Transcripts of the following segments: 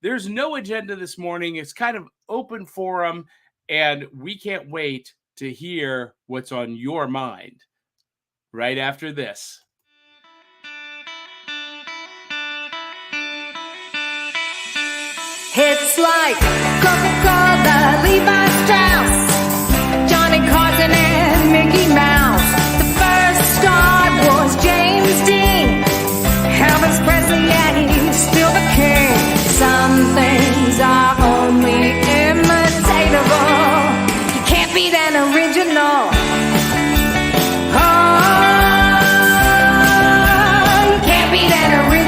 There's no agenda this morning. It's kind of open forum, and we can't wait to hear what's on your mind right after this. It's like Coca-Cola, Levi Strauss, Johnny Carson and Mickey Mouse. The first star was James Dean. Elvis Presley, yeah, he's still the king. Some things are only imitatable. You can't beat an original. Oh, you can't beat an original.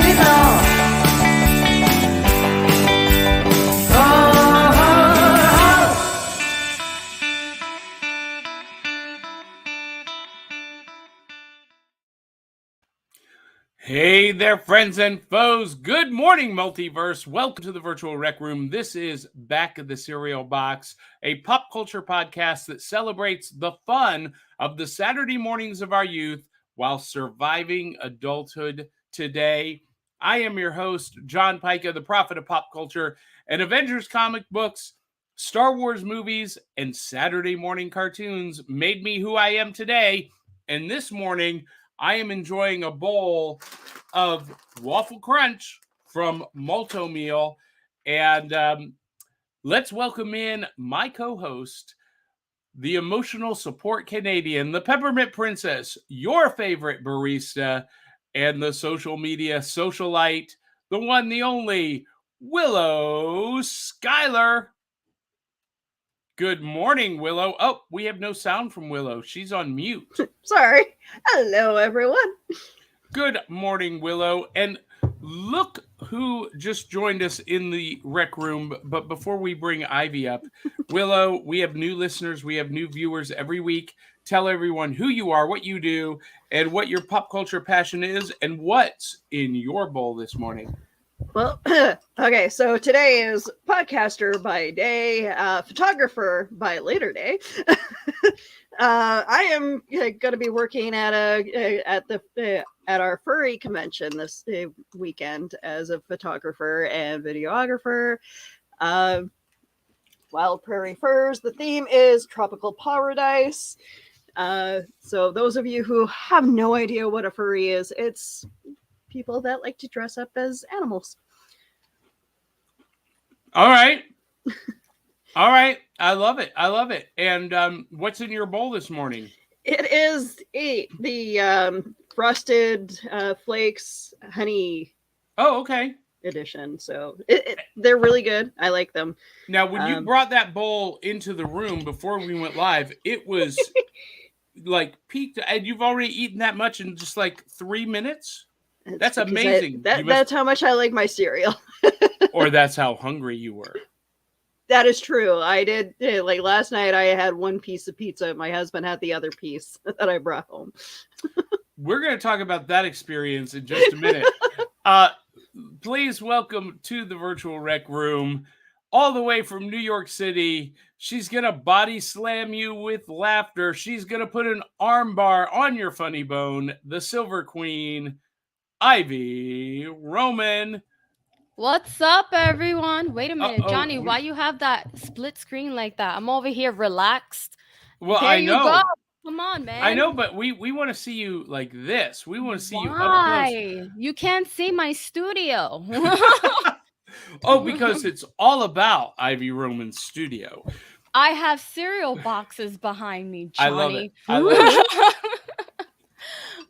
Hey there, friends and foes. Good morning, Multiverse. Welcome to the Virtual Rec Room. This is Back of the Cereal Box, a pop culture podcast that celebrates the fun of the Saturday mornings of our youth while surviving adulthood today. I am your host, John Pyka, the prophet of pop culture, and Avengers comic books, Star Wars movies, and Saturday morning cartoons made me who I am today. And this morning, I am enjoying a bowl of Waffle Crunch from Malto Meal. And let's welcome in my co-host, the emotional support Canadian, the Peppermint Princess, your favorite barista, and the social media socialite, the one, the only, Willow Skylor. Good morning, Willow. Oh, we have no sound from Willow. She's on mute. Sorry. Hello, everyone. Good morning, Willow. And look who just joined us in the rec room. But before we bring Ivy up, Willow, we have new listeners. We have new viewers every week. Tell everyone who you are, what you do, and what your pop culture passion is, and what's in your bowl this morning. Well, okay, so today is podcaster by day, photographer by later day. I am going to be working at our furry convention this weekend as a photographer and videographer. Wild Prairie Furs. The theme is Tropical Paradise. So those of you who have no idea what a furry is, it's people that like to dress up as animals. All right. All right. I love it. I love it. And what's in your bowl this morning? It is the Frosted Flakes Honey. Oh, okay. Edition. So they're really good. I like them. Now, when you brought that bowl into the room before we went live, it was like peaked. And you've already eaten that much in just like 3 minutes? That's amazing. That's how much I like my cereal. Or that's how hungry you were. That is true. I did. Like last night, I had one piece of pizza. My husband had the other piece that I brought home. We're going to talk about that experience in just a minute. Please welcome to the Virtual Rec Room, all the way from New York City. She's going to body slam you with laughter. She's going to put an arm bar on your funny bone. The Silver Queen, Ivy Roman. What's up, everyone? Wait a minute, Uh-oh. Johnny, why you have that split screen like that? I'm over here relaxed. Well, there I know. You go. Come on, man. I know, but we want to see you like this. We want to see you up close. Why? You can't see my studio. Oh, because it's all about Ivy Roman's studio. I have cereal boxes behind me, Johnny. I love it. I love it.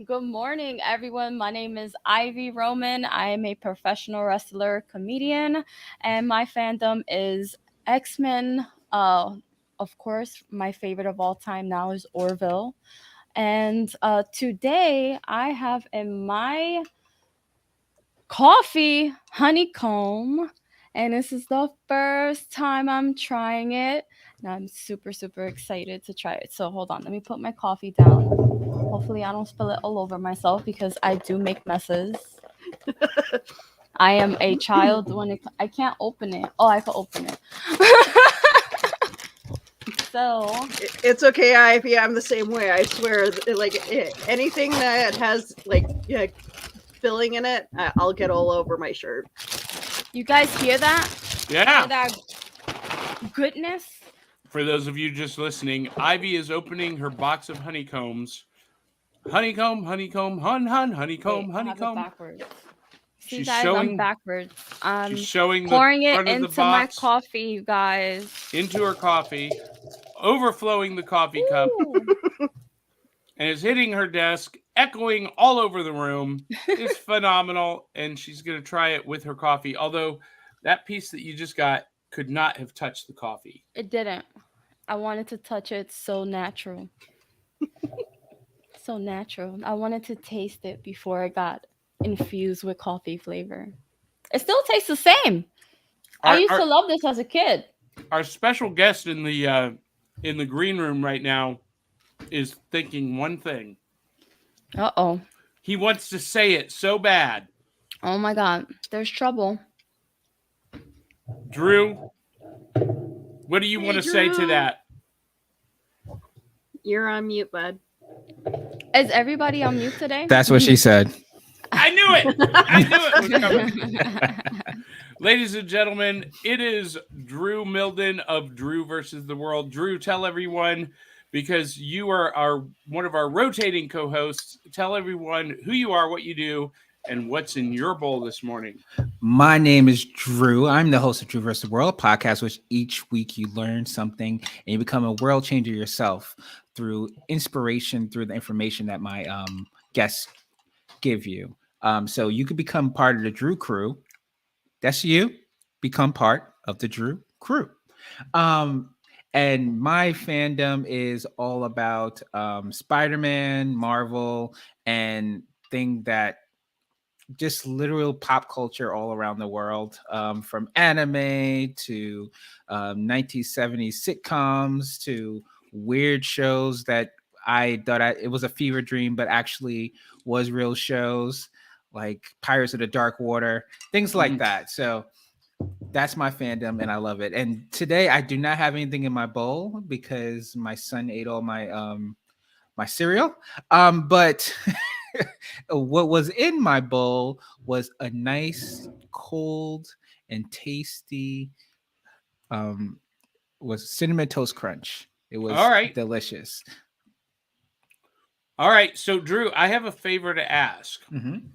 Good morning, everyone. My name is Ivy Roman. I am a professional wrestler, comedian, and my fandom is X-Men. Of course, my favorite of all time now is Orville. And today I have in my coffee honeycomb, and this is the first time I'm trying it. And I'm super, super excited to try it. So hold on, let me put my coffee down. Hopefully I don't spill it all over myself because I do make messes. I am a child when I can't open it. Oh, I can open it. So it's okay, Ivy. I'm the same way. I swear, like anything that has like filling in it, I'll get all over my shirt. You guys hear that? Yeah. Hear that goodness? For those of you just listening, Ivy is opening her box of honeycombs. Honeycomb, honeycomb, honeycomb, Wait, I have it honeycomb. backwards. See, She's guys, showing. I'm backwards. She's showing the Pouring it front of the into my box coffee, you guys. into her coffee, overflowing the coffee cup, and is hitting her desk, echoing all over the room. It's phenomenal, and she's going to try it with her coffee. Although that piece that you just got could not have touched the coffee. It didn't. I wanted to touch it so natural. So natural. I wanted to taste it before it got infused with coffee flavor. It still tastes the same. I used to love this as a kid. Our special guest in the green room right now is thinking one thing. Uh-oh. He wants to say it so bad. Oh my God. There's trouble. Drew, what do you want to say to that? You're on mute, bud. Is everybody on mute today? That's what she said. I knew it. I knew it was coming. Ladies and gentlemen, it is Drew Milden of Drew versus the World. Drew, tell everyone, because you are one of our rotating co-hosts, tell everyone who you are, what you do, and what's in your bowl this morning. My name is Drew. I'm the host of Drew vs. the World podcast, which each week you learn something and you become a world changer yourself through inspiration, through the information that my guests give you. So you could become part of the Drew crew. That's you. Become part of the Drew crew. And my fandom is all about Spider-Man, Marvel, and thing that just literal pop culture all around the world, from anime to 1970s sitcoms to weird shows that I thought it was a fever dream, but actually was real shows like Pirates of the Dark Water, things like that. So that's my fandom and I love it. And today I do not have anything in my bowl because my son ate all my my cereal. But what was in my bowl was a nice, cold, and tasty was Cinnamon Toast Crunch. It was delicious. All right. So, Drew, I have a favor to ask. Mm-hmm.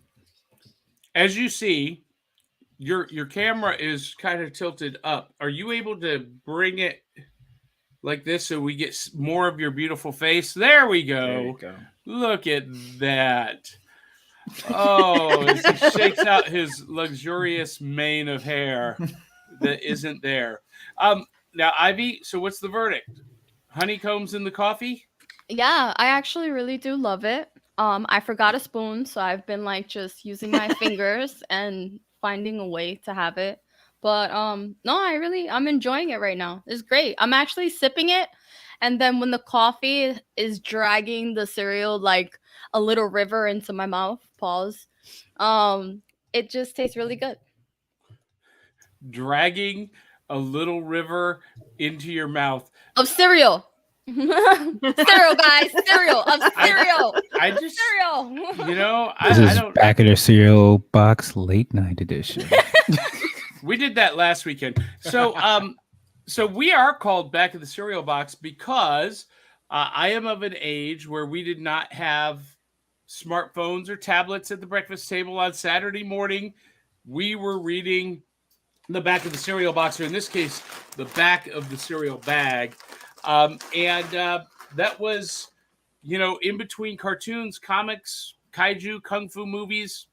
As you see, your camera is kind of tilted up. Are you able to bring it like this so we get more of your beautiful face? There we go. There you go. Look at that. Oh, as he shakes out his luxurious mane of hair that isn't there. Now, Ivy, so what's the verdict? Honeycombs in the coffee? Yeah, I actually really do love it. I forgot a spoon, so I've been like just using my fingers and finding a way to have it. But no, I'm enjoying it right now. It's great. I'm actually sipping it, and then when the coffee is dragging the cereal like a little river into my mouth, it just tastes really good. Dragging a little river into your mouth of cereal. Cereal, guys. Cereal. I just cereal. You know, this is I don't. Back of the Cereal Box Late Night Edition. We did that last weekend. So, so we are called Back of the Cereal Box because I am of an age where we did not have smartphones or tablets at the breakfast table on Saturday morning. We were reading the back of the cereal box, or in this case, the back of the cereal bag. That was, in between cartoons, comics, kaiju, kung fu movies.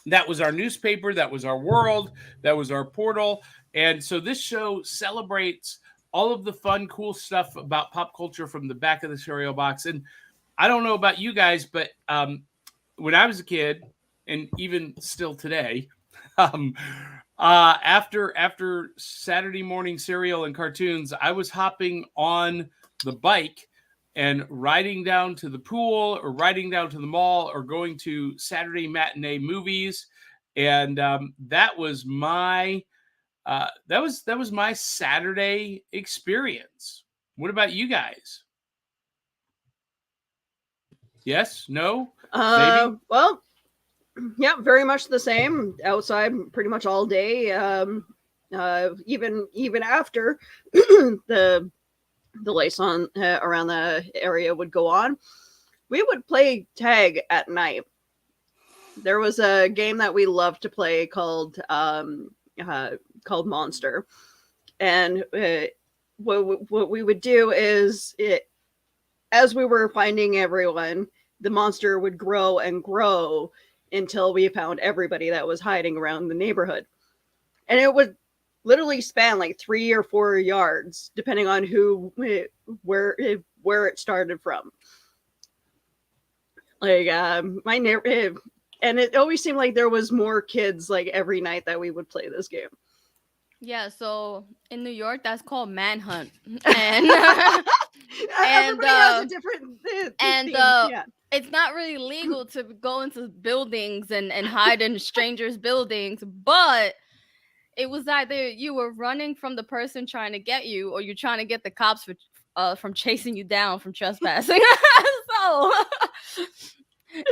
That was our newspaper. That was our world. That was our portal. And so this show celebrates all of the fun, cool stuff about pop culture from the back of the cereal box. And I don't know about you guys, but when I was a kid, and even still today, after Saturday morning cereal and cartoons, I was hopping on the bike and riding down to the pool or riding down to the mall or going to Saturday matinee movies. And that was my my Saturday experience. What about you guys? Yes? No? Maybe? Well, Yeah, very much the same. Outside pretty much all day. Even after the lights on around the area would go on, we would play tag at night. There was a game that we loved to play called Monster, and what we would do is as we were finding everyone, the monster would grow and grow until we found everybody that was hiding around the neighborhood. And it would literally span like 3 or 4 yards, depending on where it started from. Like my neighbor, and it always seemed like there was more kids like every night that we would play this game. Yeah, so in New York, that's called manhunt, and Everybody has a different and theme. Yeah. it's not really legal to go into buildings and hide in strangers' buildings, but it was either you were running from the person trying to get you, or you're trying to get the cops from chasing you down from trespassing. So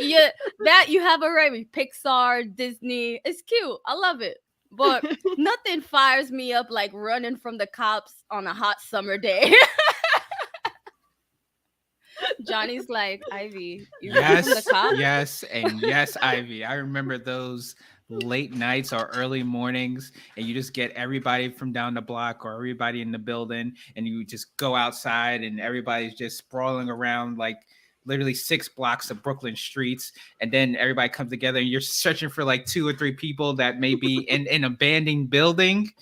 yeah, that you have a right with Pixar, Disney. It's cute. I love it. But nothing fires me up like running from the cops on a hot summer day. Johnny's like, Ivy, you running from the Yes, cops? yes, and yes, Ivy. I remember those late nights or early mornings, and you just get everybody from down the block or everybody in the building, and you just go outside, and everybody's just sprawling around like literally 6 blocks of Brooklyn streets, and then everybody comes together, and you're searching for like 2 or 3 people that may be in an abandoned building.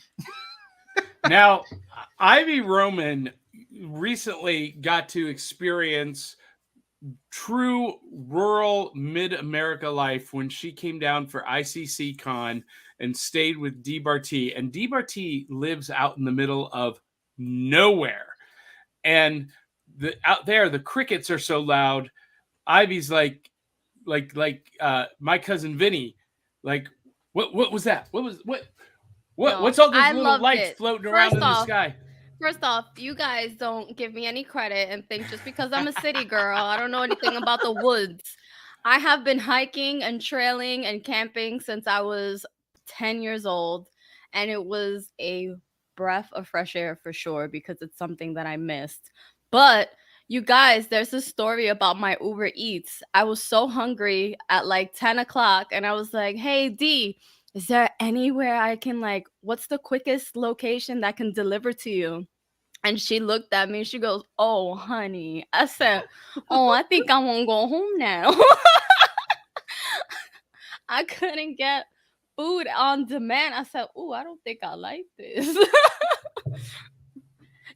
Now, Ivy Roman recently got to experience true rural mid-America life when she came down for ICC Con and stayed with Dee Bartee. And Dee Bartee lives out in the middle of nowhere. And out there, the crickets are so loud. Ivy's like my cousin Vinny. Like, what was that? No, What's all those I little loved lights it. floating around in the sky? First off, you guys don't give me any credit and think just because I'm a city girl, I don't know anything about the woods. I have been hiking and trailing and camping since I was 10 years old, and it was a breath of fresh air for sure because it's something that I missed. But you guys, there's a story about my Uber Eats. I was so hungry at like 10 o'clock, and I was like, hey, Dee, is there anywhere I can what's the quickest location that can deliver to you? And she looked at me, she goes, oh, honey. I said, oh, I think I want to go home now. I couldn't get food on demand. I said, oh, I don't think I like this.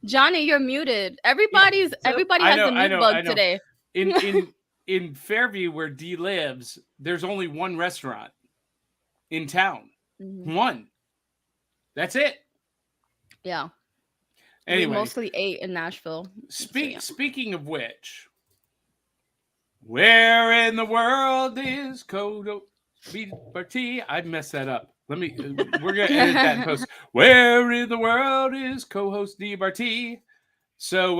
Johnny, you're muted. Everybody has the mute bug today. In Fairview, where Dee lives, there's only one restaurant in town. Mm-hmm. One. That's it. Yeah. Anyway, we mostly ate in Nashville. Speaking of which, where in the world is Dee Bartee? I messed that up. We're gonna edit that in post. Where in the world is co-host Dee Bartee? So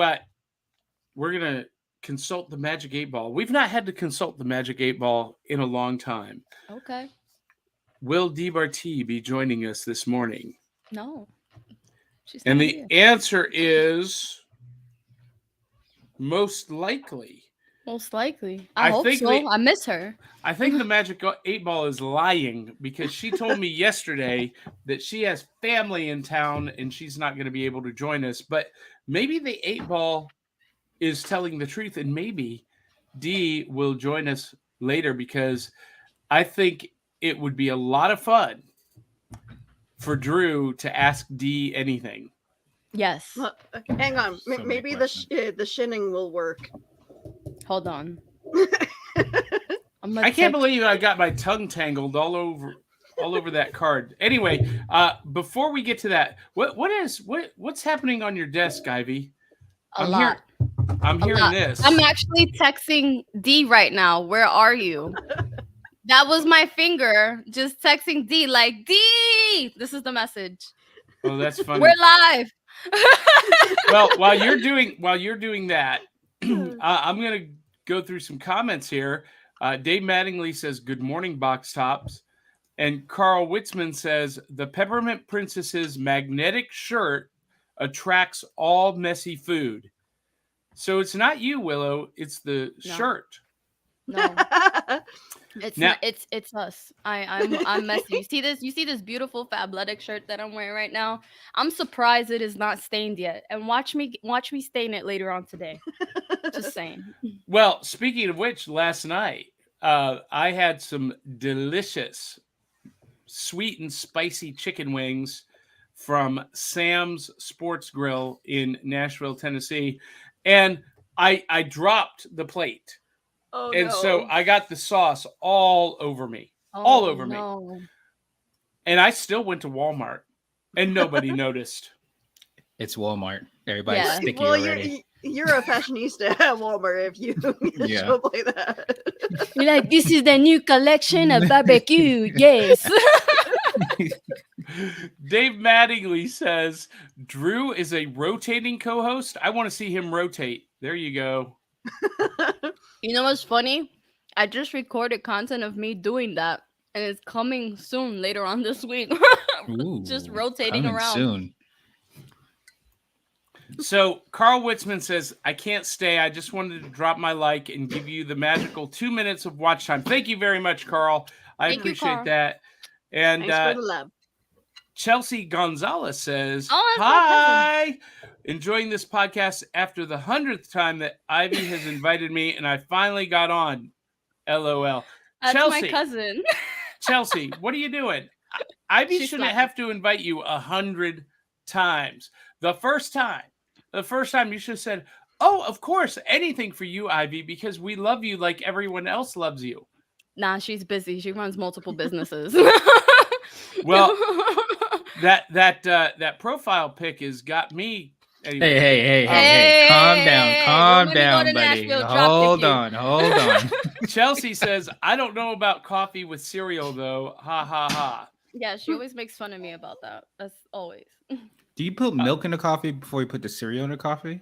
we're gonna consult the Magic 8 Ball. We've not had to consult the Magic 8 Ball in a long time. Okay. Will Dee Bartee be joining us this morning? No. And the answer is most likely. Most likely. I hope so. I miss her. I think the Magic 8 Ball is lying because she told me yesterday that she has family in town and she's not going to be able to join us. But maybe the 8 Ball is telling the truth, and maybe Dee will join us later because I think it would be a lot of fun for Drew to ask Dee anything. Yes. Well, hang on. Maybe the shinning will work. Hold on. I can't believe I got my tongue tangled all over that card. Anyway, before we get to that, what's happening on your desk, Ivy? I'm hearing this. I'm actually texting Dee right now. Where are you? That was my finger just texting Dee like, Dee, this is the message. Oh, that's funny. We're live. Well, while you're doing that, I'm gonna go through some comments here. Dave Mattingly says, good morning, box tops. And Carl Witzman says, the Peppermint Princess's magnetic shirt attracts all messy food. So it's not you, Willow. It's the shirt. No. It's us. I'm messy. You see this? You see this beautiful Fabletics shirt that I'm wearing right now? I'm surprised it is not stained yet. And watch me stain it later on today. Just saying. Well, speaking of which, last night I had some delicious sweet and spicy chicken wings from Sam's Sports Grill in Nashville, Tennessee, and I dropped the plate. Oh, and no. So I got the sauce all over me. And I still went to Walmart and nobody noticed. It's Walmart. Everybody's sticky well, already. You're a fashionista at Walmart if you show play that. You're like, this is the new collection of barbecue. Yes. Dave Mattingly says, Drew is a rotating co-host. I want to see him rotate. There you go. You know what's funny? I just recorded content of me doing that, and it's coming soon later on this week. Ooh, just rotating around. Soon. So Carl Witzman says, I can't stay. I just wanted to drop my like and give you the magical 2 minutes of watch time. Thank you very much, Carl. I appreciate that. And thanks for the love. Chelsea Gonzalez says, oh, hi. Enjoying this podcast after the 100th time that Ivy has invited me, and I finally got on. LOL. That's Chelsea, my cousin. Chelsea, what are you doing? Ivy shouldn't have to invite you 100 times. The first time you should have said, oh, of course, anything for you, Ivy, because we love you like everyone else loves you. Nah, she's busy. She runs multiple businesses. Well, that profile pic has got me. Anyway. Hey, calm down, buddy. Hold on. Chelsea says, I don't know about coffee with cereal, though. Ha, ha, ha. Yeah, she always makes fun of me about that. That's always. Do you put milk in the coffee before you put the cereal in the coffee?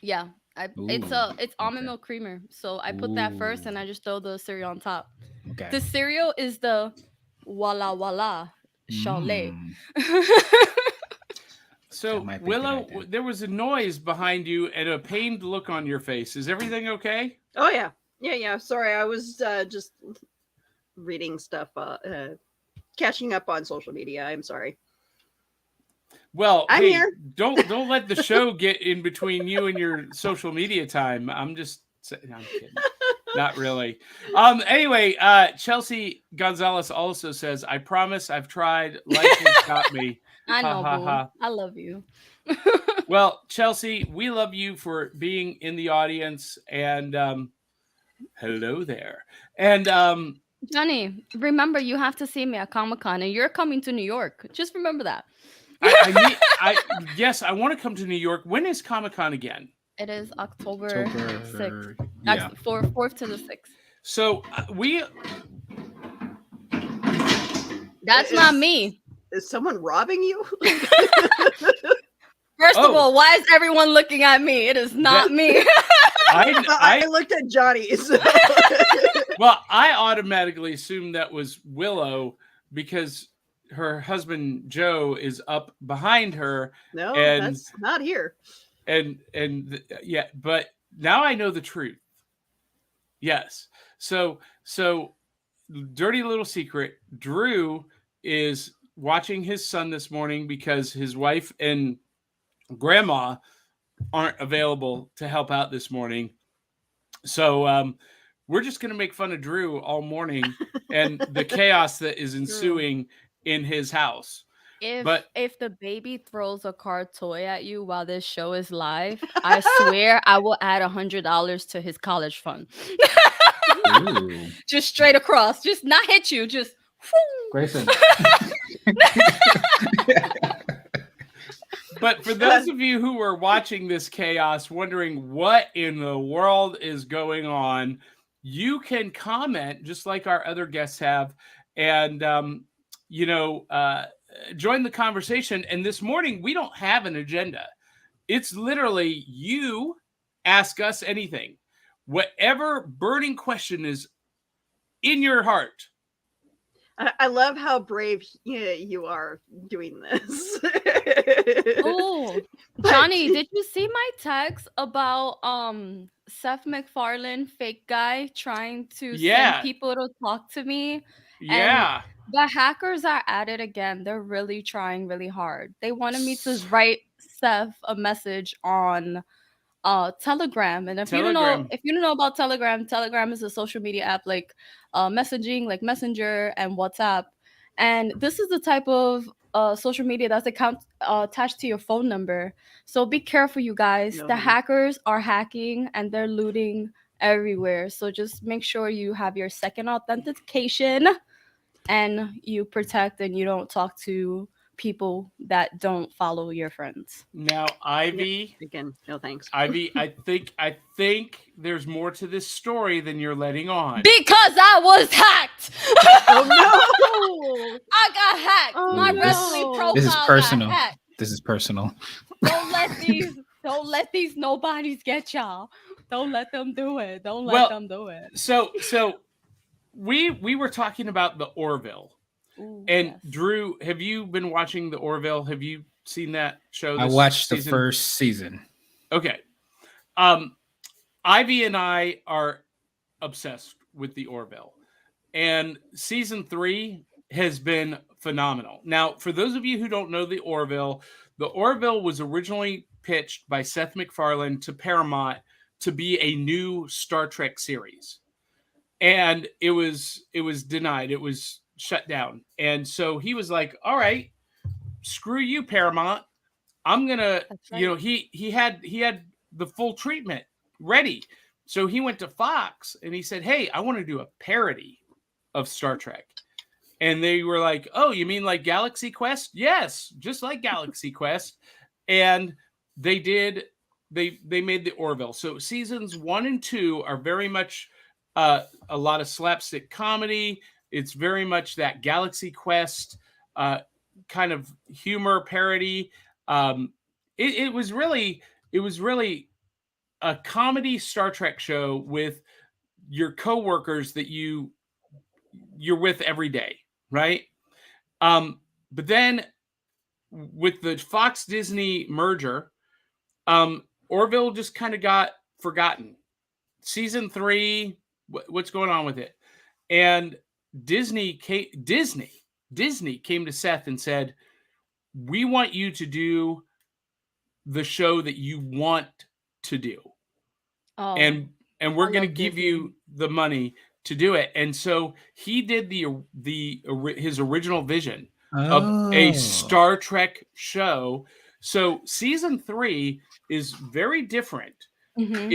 Yeah, it's almond milk creamer. So I put that first, and I just throw the cereal on top. Okay. The cereal is the Walla Walla Chalet. So, Willow, there was a noise behind you and a pained look on your face. Is everything okay? Oh, yeah. Yeah. Sorry, I was just reading stuff, catching up on social media. I'm sorry. Well, I'm here. Don't let the show get in between you and your social media time. I'm just saying, I'm kidding. Not really. Anyway, Chelsea Gonzalez also says, I promise I've tried. Life has got me. I know, boo. I love you. Well, Chelsea, we love you for being in the audience, and hello there. And Johnny, remember, you have to see me at Comic-Con, and you're coming to New York. Just remember that. Yes, I want to come to New York. When is Comic-Con again? It is October 6th. Yeah. 4th to the 6th. So That's not me. Is someone robbing you? First of all, why is everyone looking at me? It is not me. I looked at Johnny. So. Well, I automatically assumed that was Willow because her husband Joe is up behind her. No, that's not here. But now I know the truth. Yes. So dirty little secret. Drew is watching his son this morning because his wife and grandma aren't available to help out this morning. So we're just going to make fun of Drew all morning and the chaos that is ensuing in his house. If the baby throws a car toy at you while this show is live, I swear I will add $100 to his college fund. Just straight across, just not hit you, just Grayson. But for those of you who are watching this chaos, wondering what in the world is going on, you can comment just like our other guests have, and join the conversation. And this morning we don't have an agenda. It's literally you ask us anything, whatever burning question is in your heart. I love how brave you are doing this. Oh, Johnny, did you see my text about Seth MacFarlane, fake guy, trying to send Yeah. people to talk to me? And Yeah. the hackers are at it again. They're really trying really hard. They wanted me to write Seth a message on Telegram. And Telegram. if you don't know about Telegram is a social media app like messaging, like Messenger and WhatsApp. And this is the type of social media that's attached to your phone number. So be careful, you guys. The No. hackers are hacking and they're looting everywhere. So just make sure you have your second authentication and you protect and you don't talk to people that don't follow your friends. Now, Ivy, Again, no thanks. Ivy, I think there's more to this story than you're letting on. Because I was hacked. Oh no! I got hacked. Oh, My no. wrestling profile This is personal. got hacked. This is personal. Don't let these nobodies get y'all. Don't let them do it. Don't let them do it. So we were talking about the Orville. Ooh, And yes. Drew, have you been watching the Orville? Have you seen that show? I watched the first season. Okay. Ivy and I are obsessed with the Orville. And season 3 has been phenomenal. Now, for those of you who don't know the Orville was originally pitched by Seth MacFarlane to Paramount to be a new Star Trek series. And it was denied. It was shut down. And so he was like, all right, screw you, Paramount. I'm gonna, right. he had the full treatment ready. So he went to Fox and he said, hey, I want to do a parody of Star Trek. And they were like, oh, you mean like Galaxy Quest? Yes, just like Galaxy Quest. And they made the Orville. So seasons 1 and 2 are very much a lot of slapstick comedy. It's very much that Galaxy Quest kind of humor parody. It was really a comedy Star Trek show with your coworkers that you're with every day, right? But then with the Fox Disney merger, Orville just kind of got forgotten. Season 3, what's going on with it? And Disney came to Seth and said, we want you to do the show that you want to do. Oh, And we're going to love give Disney. you the money to do it. And so he did his original vision of a Star Trek show. So season 3 is very different. Mhm.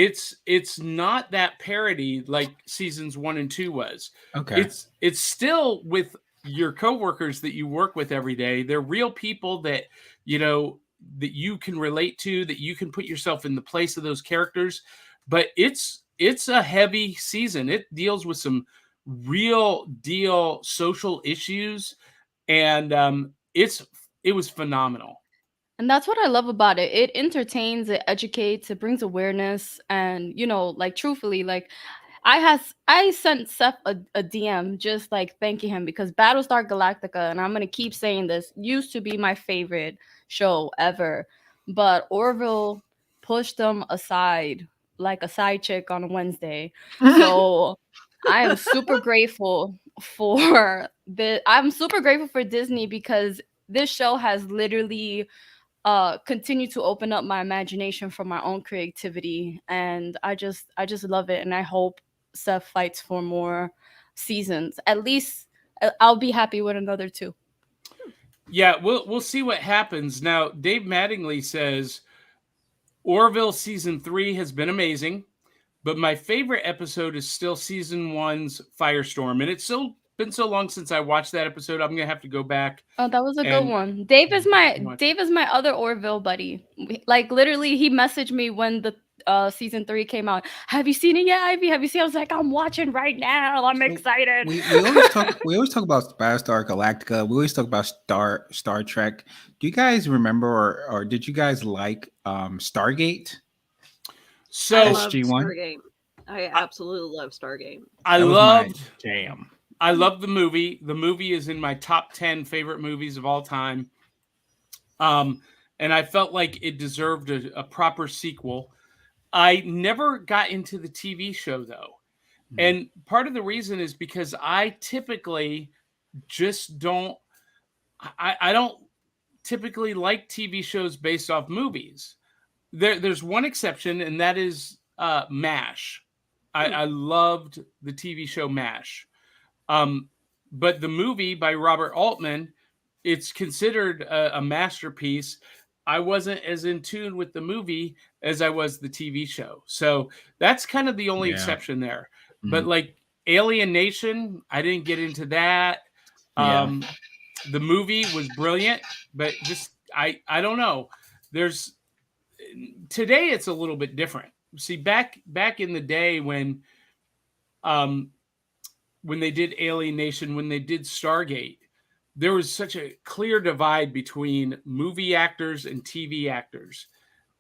It's not that parody like seasons 1 and 2 was. Okay. It's still with your coworkers that you work with every day. They're real people that that you can relate to, that you can put yourself in the place of those characters. But it's a heavy season. It deals with some real deal social issues, and it was phenomenal. And that's what I love about it. It entertains, it educates, it brings awareness, and like truthfully, like I sent Seth a DM just like thanking him because Battlestar Galactica, and I'm gonna keep saying this, used to be my favorite show ever, but Orville pushed them aside like a side chick on a Wednesday. So I am super grateful for I'm super grateful for Disney because this show has literally continue to open up my imagination for my own creativity, and I just love it, and I hope Seth fights for more seasons. At least I'll be happy with another 2. Yeah, we'll see what happens. Now, Dave Mattingly says Orville season 3 has been amazing, but my favorite episode is still season 1's Firestorm, and it's still been so long since I watched that episode. I'm gonna have to go back. Oh, that was a good one. Dave is my other Orville buddy. Like literally, he messaged me when the season 3 came out. Have you seen it yet, Ivy? Have you seen it? I was like, I'm watching right now. I'm excited. We always talk about Battlestar Galactica. We always talk about Star Trek. Do you guys remember or did you guys like Stargate? So I love SG-1? Stargate. I absolutely love Stargate. I That was my loved jam. I love the movie. The movie is in my top 10 favorite movies of all time. And I felt like it deserved a proper sequel. I never got into the TV show though. And part of the reason is because I typically just don't I don't typically like TV shows based off movies. There's one exception, and that is MASH. I loved the TV show MASH. But the movie by Robert Altman, it's considered a masterpiece. I wasn't as in tune with the movie as I was the TV show. So that's kind of the only Yeah. exception there. Mhm. But like Alien Nation, I didn't get into that. Yeah. The movie was brilliant, but just I don't know. There's today it's a little bit different. See, back in the day when they did Alien Nation, when they did Stargate, there was such a clear divide between movie actors and TV actors.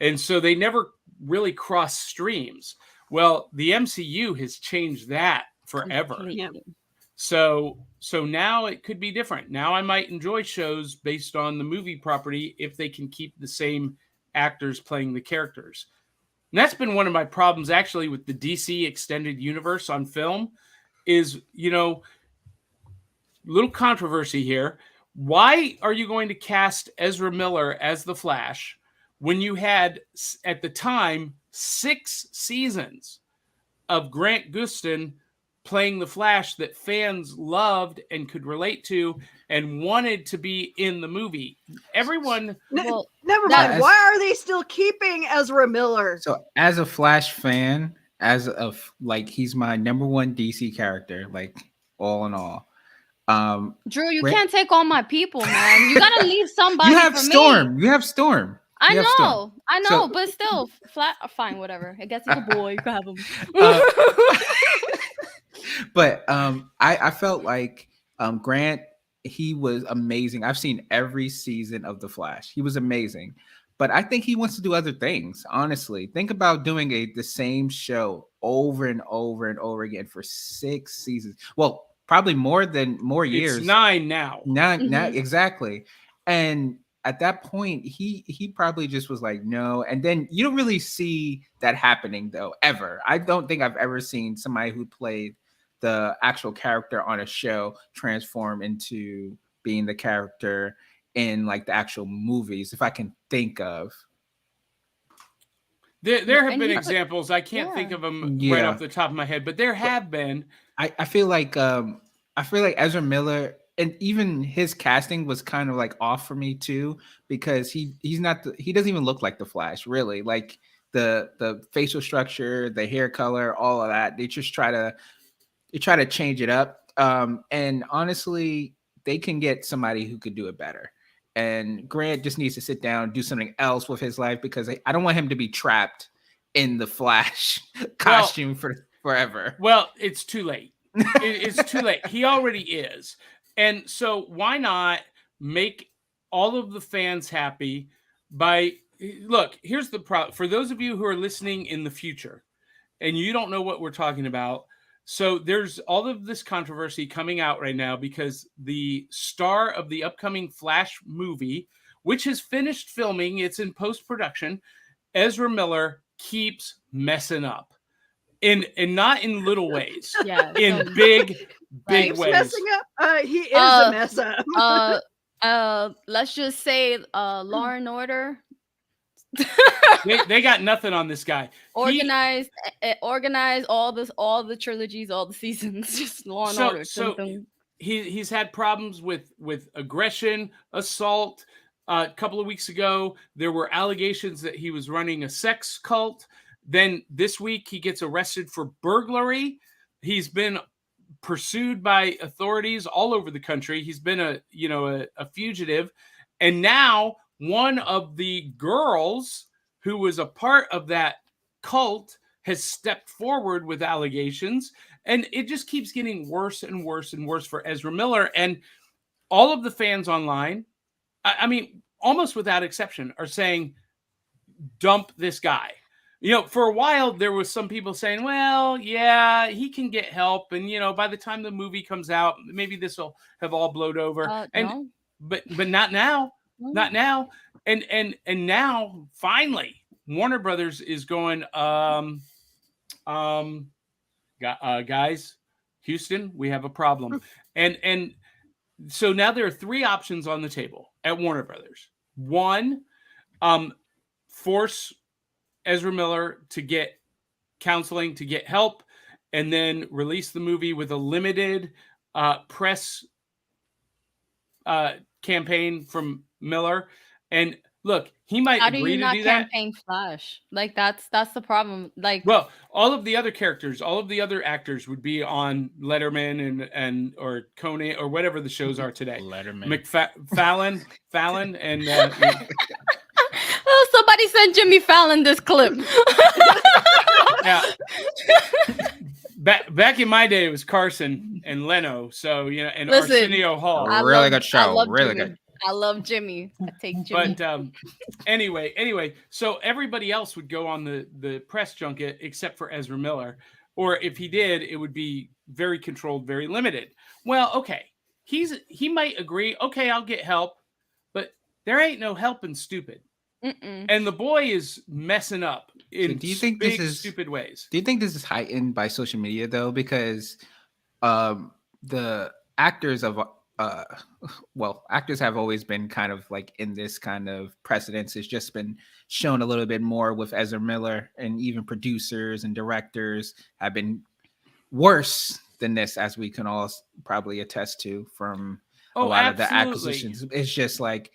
And so they never really crossed streams. Well, the MCU has changed that forever. Completely. So now it could be different. Now I might enjoy shows based on the movie property if they can keep the same actors playing the characters. And that's been one of my problems actually with the DC extended universe on film is, little controversy here. Why are you going to cast Ezra Miller as the Flash when you had at the time 6 seasons of Grant Gustin playing the Flash that fans loved and could relate to and wanted to be in the movie? Everyone, Well, Never That- mind. Why are they still keeping Ezra Miller? So as a Flash fan, he's my number one DC character, like all in all. Drew, you Grant- can't take all my people, man. You gotta leave somebody you have for Storm. me. You have Storm. I You have Storm. know, So- but still, fine, whatever. I guess he's a boy. You can have him. But I felt like Grant, he was amazing. I've seen every season of The Flash. He was amazing. But I think he wants to do other things, honestly. Think about doing the same show over and over and over again for 6 seasons. Well, probably more years. it's 9 now. Now, Mhm. exactly. And at that point, he probably just was like, no. And then you don't really see that happening though, ever. I don't think I've ever seen somebody who played the actual character on a show transform into being the character in like the actual movies, if I can think of. There have And been he put- examples. I can't think Yeah. of them right Yeah. off the top of my head, but there have been. I feel like Ezra Miller, and even his casting was kind of like off for me too, because he doesn't even look like the Flash, really. Like the facial structure, the hair color, all of that. They try to change it up. And honestly, they can get somebody who could do it better. And Grant just needs to sit down, do something else with his life, because I don't want him to be trapped in the Flash costume for forever. Well, it's too late. It's too late. He already is. And so why not make all of the fans happy by look, here's the problem. For those of you who are listening in the future and you don't know what we're talking about, so there's all of this controversy coming out right now because the star of the upcoming Flash movie, which has finished filming, it's in post-production, Ezra Miller keeps messing up. In not in little ways. Yeah. In so, big Keeps ways. messing up. He is a mess up. let's just say Law and Order. They got nothing on this guy. Organize all the trilogies, all the seasons, just Law and Order. So Dun, dun. he's had problems with aggression, assault. A couple of weeks ago, there were allegations that he was running a sex cult. Then this week, he gets arrested for burglary. He's been pursued by authorities all over the country. He's been a fugitive, and now one of the girls who was a part of that cult has stepped forward with allegations, and it just keeps getting worse and worse and worse for Ezra Miller. And all of the fans online, I mean, almost without exception, are saying, dump this guy. for a while there was some people saying, well, yeah, he can get help, and by the time the movie comes out, maybe this will have all blown over. And No. but not now, not now. And now finally Warner Brothers is going, guys, Houston, we have a problem. And so now there are three options on the table at Warner Brothers. One, force Ezra Miller to get counseling, to get help, and then release the movie with a limited press campaign from Miller. And look, he might How do agree you to not do that. campaign Flash? Like that's the problem. Like, Well, all of the other characters, all of the other actors would be on Letterman and or Conan or whatever the shows are today. Letterman. Fallon, and oh, somebody sent Jimmy Fallon this clip. yeah. Back in my day, it was Carson and Leno. So and Listen, Arsenio Hall. Really good show. Really Jimmy. good. I love Jimmy. I take Jimmy. But anyway, so everybody else would go on the press junket except for Ezra Miller, or if he did, it would be very controlled, very limited. Well, okay, he might agree. Okay, I'll get help, but there ain't no helping stupid. And the boy is messing up in do you think big, this is stupid ways. Do you think this is heightened by social media though? Because the actors of actors have always been kind of like in this kind of precedence. It's just been shown a little bit more with Ezra Miller, and even producers and directors have been worse than this, as we can all probably attest to from a lot of the acquisitions. It's just like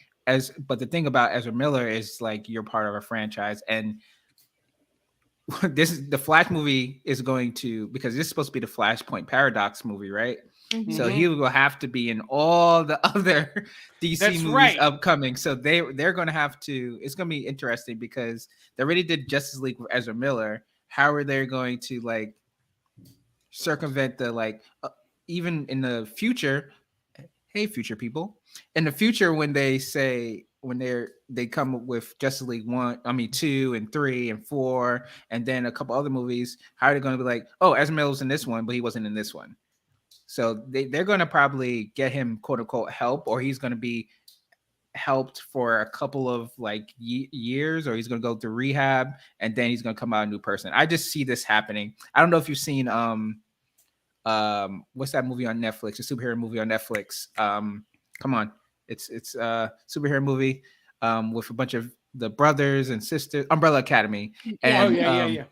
but the thing about Ezra Miller is like you're part of a franchise, and the Flash movie is going to, because this is supposed to be the Flashpoint Paradox movie, right? Mm-hmm. So he will have to be in all the other DC movies upcoming. So they're going to have to. It's going to be interesting because they already did Justice League with Ezra Miller. How are they going to like circumvent the even in the future? Hey, future people! In the future, when they come with Justice League 2 and 3 and 4, and then a couple other movies, how are they going to be like, oh, Ezra Miller was in this one, but he wasn't in this one? So they're going to probably get him quote unquote help, or he's going to be helped for a couple of years, or he's going to go through rehab, and then he's going to come out a new person. I just see this happening. I don't know if you've seen what's that movie on Netflix? A superhero movie on Netflix. Come on. It's a superhero movie with a bunch of the brothers and sisters, Umbrella Academy. And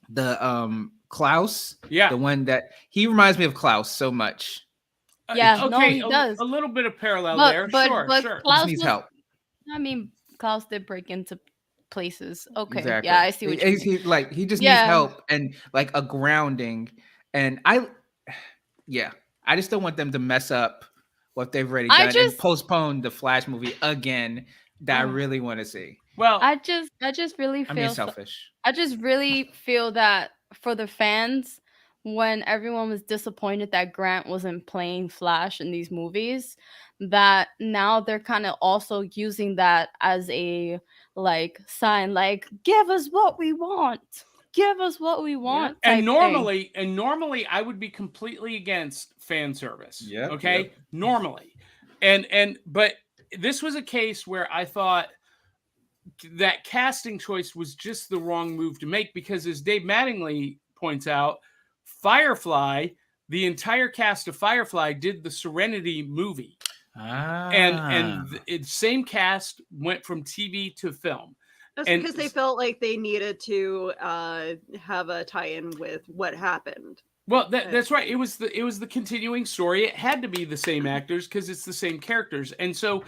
the Klaus, the one that he reminds me of Klaus so much. Yeah, okay, he does. A little bit of parallel there. Sure. Klaus needs help. I mean, Klaus did break into places. Okay. Exactly. Yeah, I see what you mean. He just needs help and like a grounding. And I just don't want them to mess up what they've already done and postpone the Flash movie again that I really want to see. Well, I just really feel selfish. I just really feel that for the fans, when everyone was disappointed that Grant wasn't playing Flash in these movies, that now they're kind of also using that as a sign, give us what we want. Give us what we want. Yeah. And normally I would be completely against fan service. Yeah. Okay. Yep. Normally. But this was a case where I thought that casting choice was just the wrong move to make, because as Dave Mattingly points out, Firefly, the entire cast of Firefly did the Serenity movie. And the same cast went from TV to film. That's because they felt like they needed to have a tie-in with what happened. Well, that's right. It was the continuing story. It had to be the same actors because it's the same characters. And so,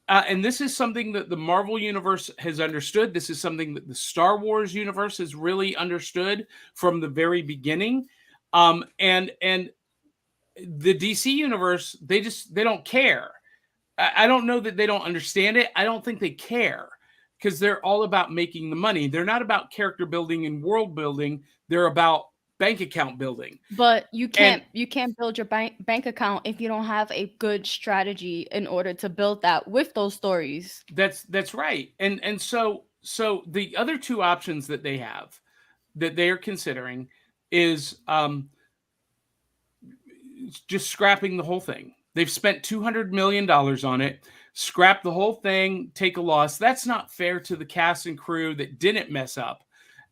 and this is something that the Marvel universe has understood. This is something that the Star Wars universe has really understood from the very beginning. And the DC universe, they don't care. I don't know that they don't understand it. I don't think they care, because they're all about making the money. They're not about character building and world building. They're about bank account building. But you can't build your bank account if you don't have a good strategy in order to build that with those stories. That's right. And so So the other two options that they have that they are considering is just scrapping the whole thing. They've spent $200 million on it. Scrap the whole thing, take a loss. That's not fair to the cast and crew that didn't mess up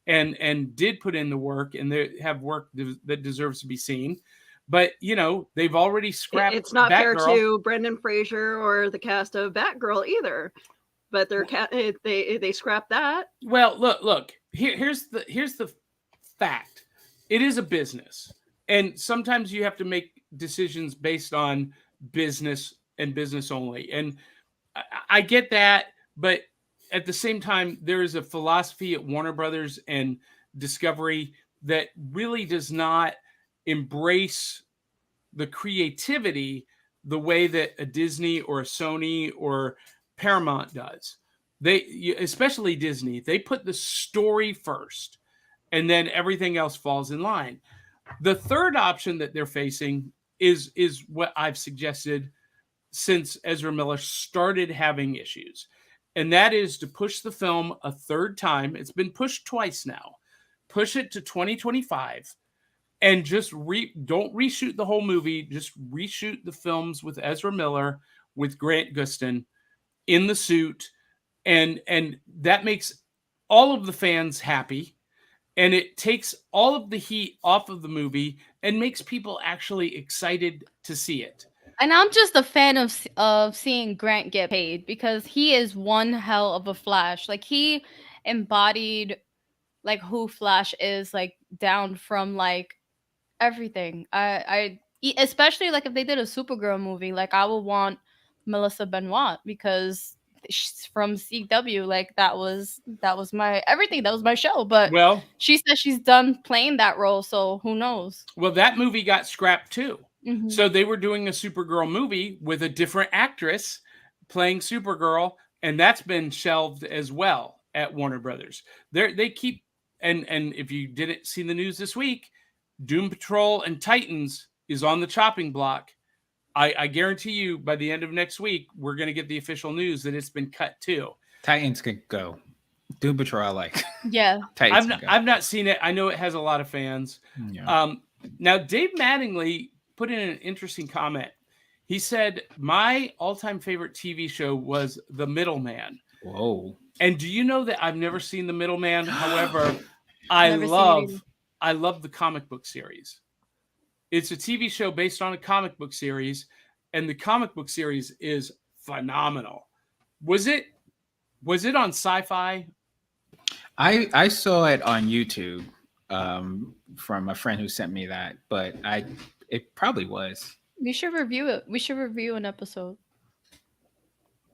and did put in the work, and they have work that deserves to be seen. But, you know, they've already scrapped It's not fair Batgirl. to Brendan Fraser or the cast of Batgirl either. But they scrapped that. Well, look. Here's the fact. It is a business, and sometimes you have to make decisions based on business and business only. And I get that, but at the same time, there is a philosophy at Warner Brothers and Discovery that really does not embrace the creativity the way that a Disney or a Sony or Paramount does. They, especially Disney, they put the story first, and then everything else falls in line. The third option that they're facing is what I've suggested since Ezra Miller started having issues, and that is to push the film a third time. It's been pushed twice now. Push it to 2025, and just don't reshoot the whole movie. Just reshoot the films with Ezra Miller, with Grant Gustin in the suit, and that makes all of the fans happy, and it takes all of the heat off of the movie and makes people actually excited to see it. And I'm just a fan of seeing Grant get paid, because he is one hell of a Flash. Like, he embodied like who Flash is, like down from like everything. Especially like if they did a Supergirl movie, like I would want Melissa Benoit, because she's from CW. Like that was my everything. That was my show. But Well, she said she's done playing that role, so who knows? well, that movie got scrapped too. Mhm. So they were doing a Supergirl movie with a different actress playing Supergirl, and that's been shelved as well at Warner Brothers. They keep and if you didn't see the news this week, Doom Patrol and Titans is on the chopping block. I guarantee you by the end of next week, we're going to get the official news that it's been cut too. Titans can go. Doom Patrol, I like. Yeah. I've not seen it. I know it has a lot of fans. Yeah. Now, Dave Mattingly put in an interesting comment. He said, my all-time favorite TV show was The Middleman. Whoa. And do you know that I've never seen The Middleman? However, I love the comic book series. It's a TV show based on a comic book series, and the comic book series is phenomenal. Was it on Sci-Fi? I saw it on YouTube from a friend who sent me that, but it probably was. We should review it. We should review an episode.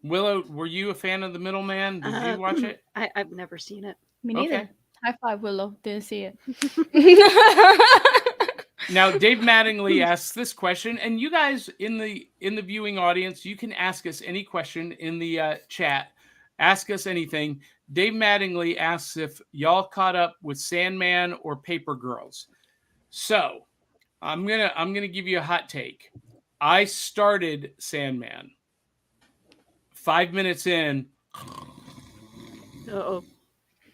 Willow, were you a fan of The Middleman? Did you watch it? I've never seen it. Me neither. Okay. High five, Willow. Didn't see it. Now, Dave Mattingly asks this question, and you guys in the viewing audience, you can ask us any question in the chat. Ask us anything. Dave Mattingly asks if y'all caught up with Sandman or Paper Girls. So, I'm gonna give you a hot take. I started Sandman. 5 minutes in, Uh-oh.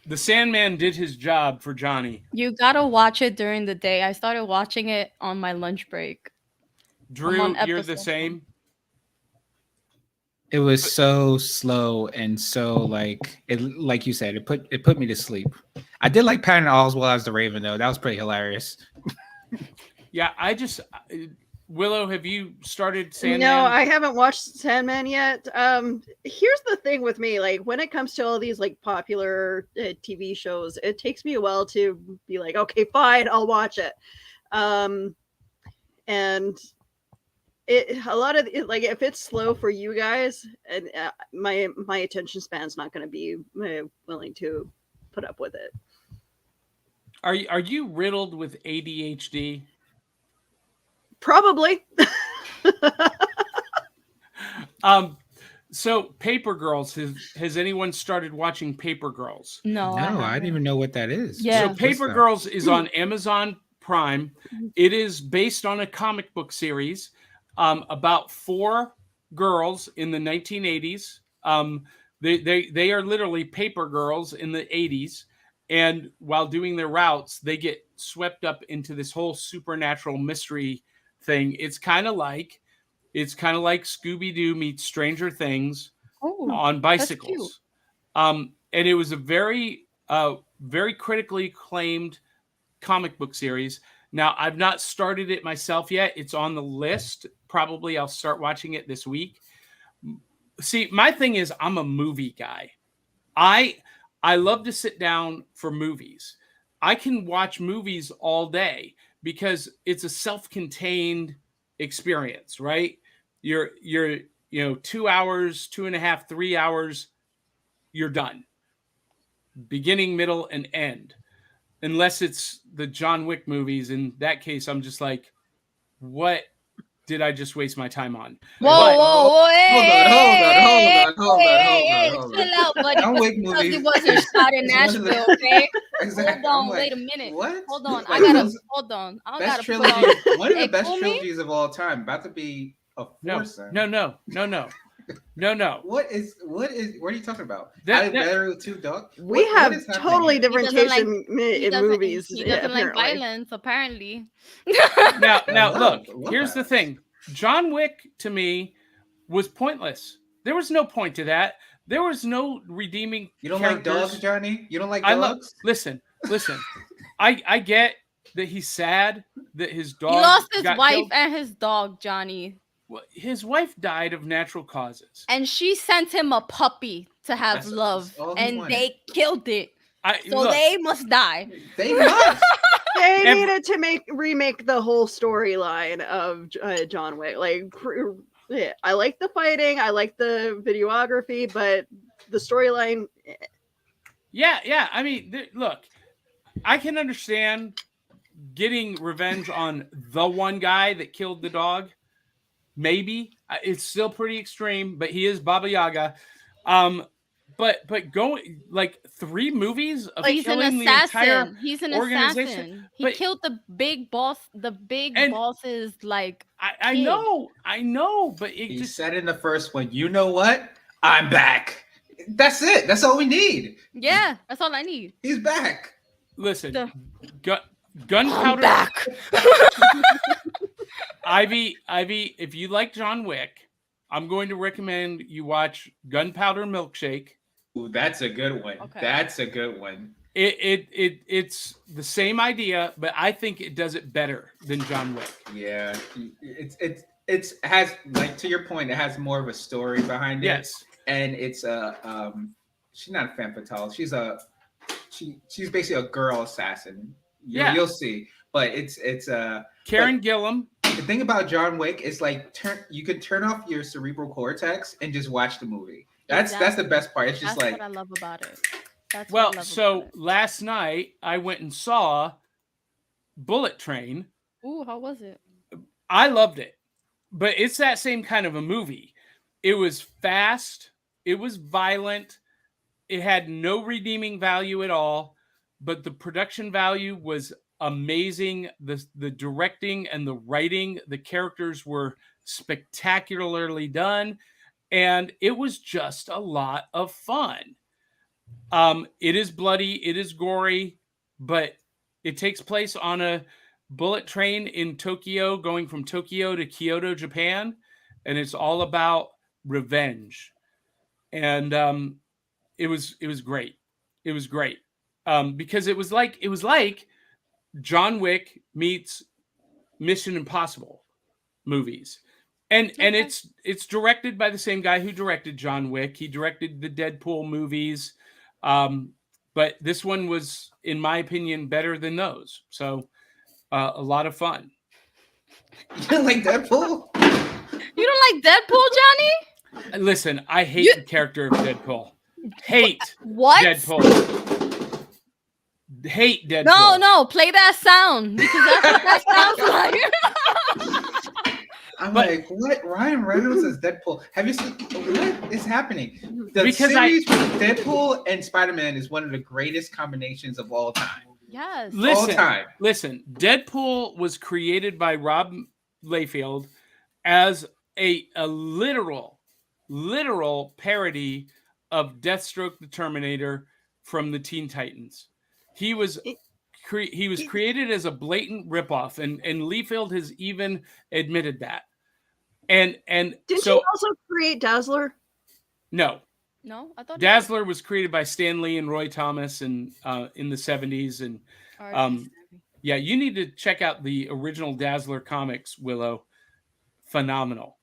the Sandman did his job for Johnny. You gotta watch it during the day. I started watching it on my lunch break. Drew, you're the same. It was so slow and so like you said, it put me to sleep. I did like Patton Oswalt as the Raven though. That was pretty hilarious. Yeah, Willow, have you started Sandman? No, I haven't watched Sandman yet. Here's the thing with me, like when it comes to all these like popular TV shows, it takes me a while to be like, okay, fine, I'll watch it. And a lot of it, like if it's slow for you guys, and my attention span's not going to be willing to put up with it. Are you riddled with ADHD? Probably. So Paper Girls, has anyone started watching Paper Girls? No, I didn't even know what that is. Yeah. So Paper Girls is on Amazon Prime. It is based on a comic book series about 4 girls in the 1980s They are literally paper girls in the 80s, and while doing their routes, they get swept up into this whole supernatural mystery thing. It's kind of like Scooby-Doo meets Stranger Things Oh, on that's cute. bicycles. And it was a very very critically acclaimed comic book series. Now, I've not started it myself yet. It's on the list. Probably I'll start watching it this week. See, my thing is I'm a movie guy. I love to sit down for movies. I can watch movies all day because it's a self-contained experience, right? You're 2 hours, 2.5, 3 hours, you're done. Beginning, middle, and end. Unless it's the John Wick movies. In that case, I'm just like, what did I just waste my time on? Whoa, hey, Hold on. chill out, buddy. John Wick Because movies. it wasn't shot in Nashville, okay? Exactly. Hold on, I'm like, wait a minute. What? Hold on, Like, I gotta those hold on. I best gotta trilogy. put on. One of the Hey, best cool me? trilogies of all time. About to be a No, foursome. no. What is? What are you talking about? That- Better with two dogs. We have totally different He doesn't tastes like- in movies. He doesn't like apparently. violence, apparently. Now, love- look. love Here's the that. thing. John Wick to me was pointless. There was no point to that. There was no redeeming. You don't like characters. dogs, Johnny? You don't like I love. dogs? Listen. I get that he's sad that his dog. He lost his got wife killed. and his dog, Johnny. Well, his wife died of natural causes. And she sent him a puppy to have That's love. all he And wanted. they killed it. So Look, they must die. They must. They Every- needed to remake the whole storyline of John Wick. Yeah, I like the fighting, I like the videography, but the storyline. Yeah. I mean, look, I can understand getting revenge on the one guy that killed the dog. Maybe it's still pretty extreme, but he is Baba Yaga. But going like 3 movies of He's an killing the entire assassin. He's an organization. assassin. He But- killed the big boss. The big And- boss's like. I kid. know, but it He just said in the first one, you know what? I'm back. That's it. That's all we need. Yeah, that's all I need. He's back. listen. The- Gunpowder. Back. Ivy, if you like John Wick, I'm going to recommend you watch Gunpowder Milkshake. Ooh, that's a good one. Okay. That's a good one. It's the same idea, but I think it does it better than John Wick. Yeah, it's has, like, to your point, it has more of a story behind it. Yes. And it's she's not a femme fatale. She's basically a girl assassin. You'll see. But it's Karen Gillan. the thing about John Wick is like you can turn off your cerebral cortex and just watch the movie. That's the best part. It's just That's like what I love about it. That's Well, what I love so about last night I went and saw Bullet Train. it. Ooh, how was it? I loved it, but it's that same kind of a movie. It was fast. It was violent. It had no redeeming value at all, but the production value was amazing. The directing and the writing, the characters were spectacularly done, and it was just a lot of fun. It is bloody, it is gory, but it takes place on a bullet train in Tokyo, going from Tokyo to Kyoto, Japan, and it's all about revenge. And it was great. It was great because it was like John Wick meets Mission Impossible movies. And it's directed by the same guy who directed John Wick. He directed the Deadpool movies. But this one was, in my opinion, better than those. So a lot of fun. you don't like Deadpool? You don't like Deadpool, Johnny? Listen, I hate the character of Deadpool. Hate What? Deadpool. Hate Deadpool. No, play that sound because that's what that sounds like. I'm But- like, what? Ryan Reynolds is Deadpool. Have you seen what is happening? The Because series with Deadpool and Spider-Man is one of the greatest combinations of all time. Yes. All time. Listen, Deadpool was created by Rob Liefeld as a literal parody of Deathstroke the Terminator from the Teen Titans. He was created as a blatant ripoff, and Liefeld has even admitted that. And Didn't so he also create Dazzler? no, No, I thought Dazzler was created by Stan Lee and Roy Thomas in the 70s, and yeah, you need to check out the original Dazzler comics, Willow. Phenomenal.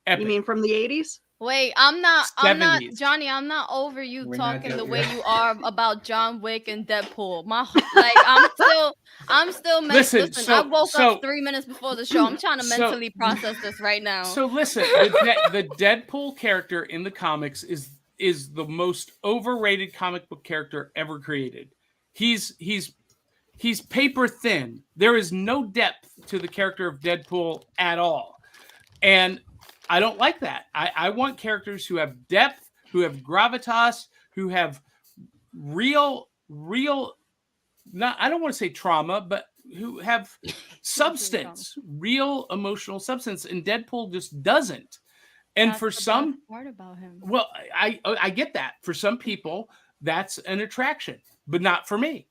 Epic. You mean from the 80s? Wait, I'm not, 70s. Johnny. I'm not over you We're not talking the joking. way you are about John Wick and Deadpool. I'm still. Listen, I woke so- up 3 minutes before the show. I'm trying to so- mentally process this right now. So listen, the Deadpool character in the comics is the most overrated comic book character ever created. He's paper thin. There is no depth to the character of Deadpool at all. And I don't like that. I want characters who have depth, who have gravitas, who have real not, I don't want to say trauma, but who have substance, real emotional substance, and Deadpool just doesn't. And That's for the some, best part about him. well, I get that. For some people, that's an attraction, but not for me.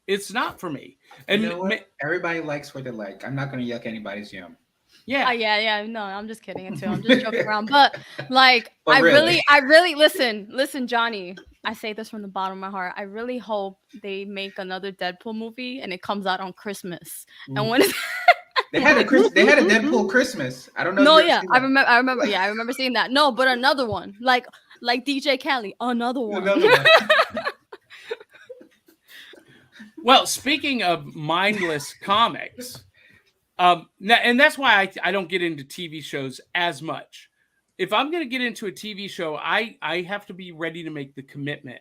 It's not for me. And You know what? Everybody likes what they like. I'm not going to yuck anybody's yum. yeah, Yeah. No, I'm just kidding too. I'm just joking around. But like, But I really. really listen, Johnny. I say this from the bottom of my heart. I really hope they make another Deadpool movie and it comes out on Christmas. And when They had a Deadpool Christmas. I don't know. no, if you've yeah, seen I that. remember. Yeah, I remember seeing that. No, but another one, like DJ Khaled, another one. Another one. Well, speaking of mindless comics, and that's why I don't get into TV shows as much. If I'm going to get into a TV show, I have to be ready to make the commitment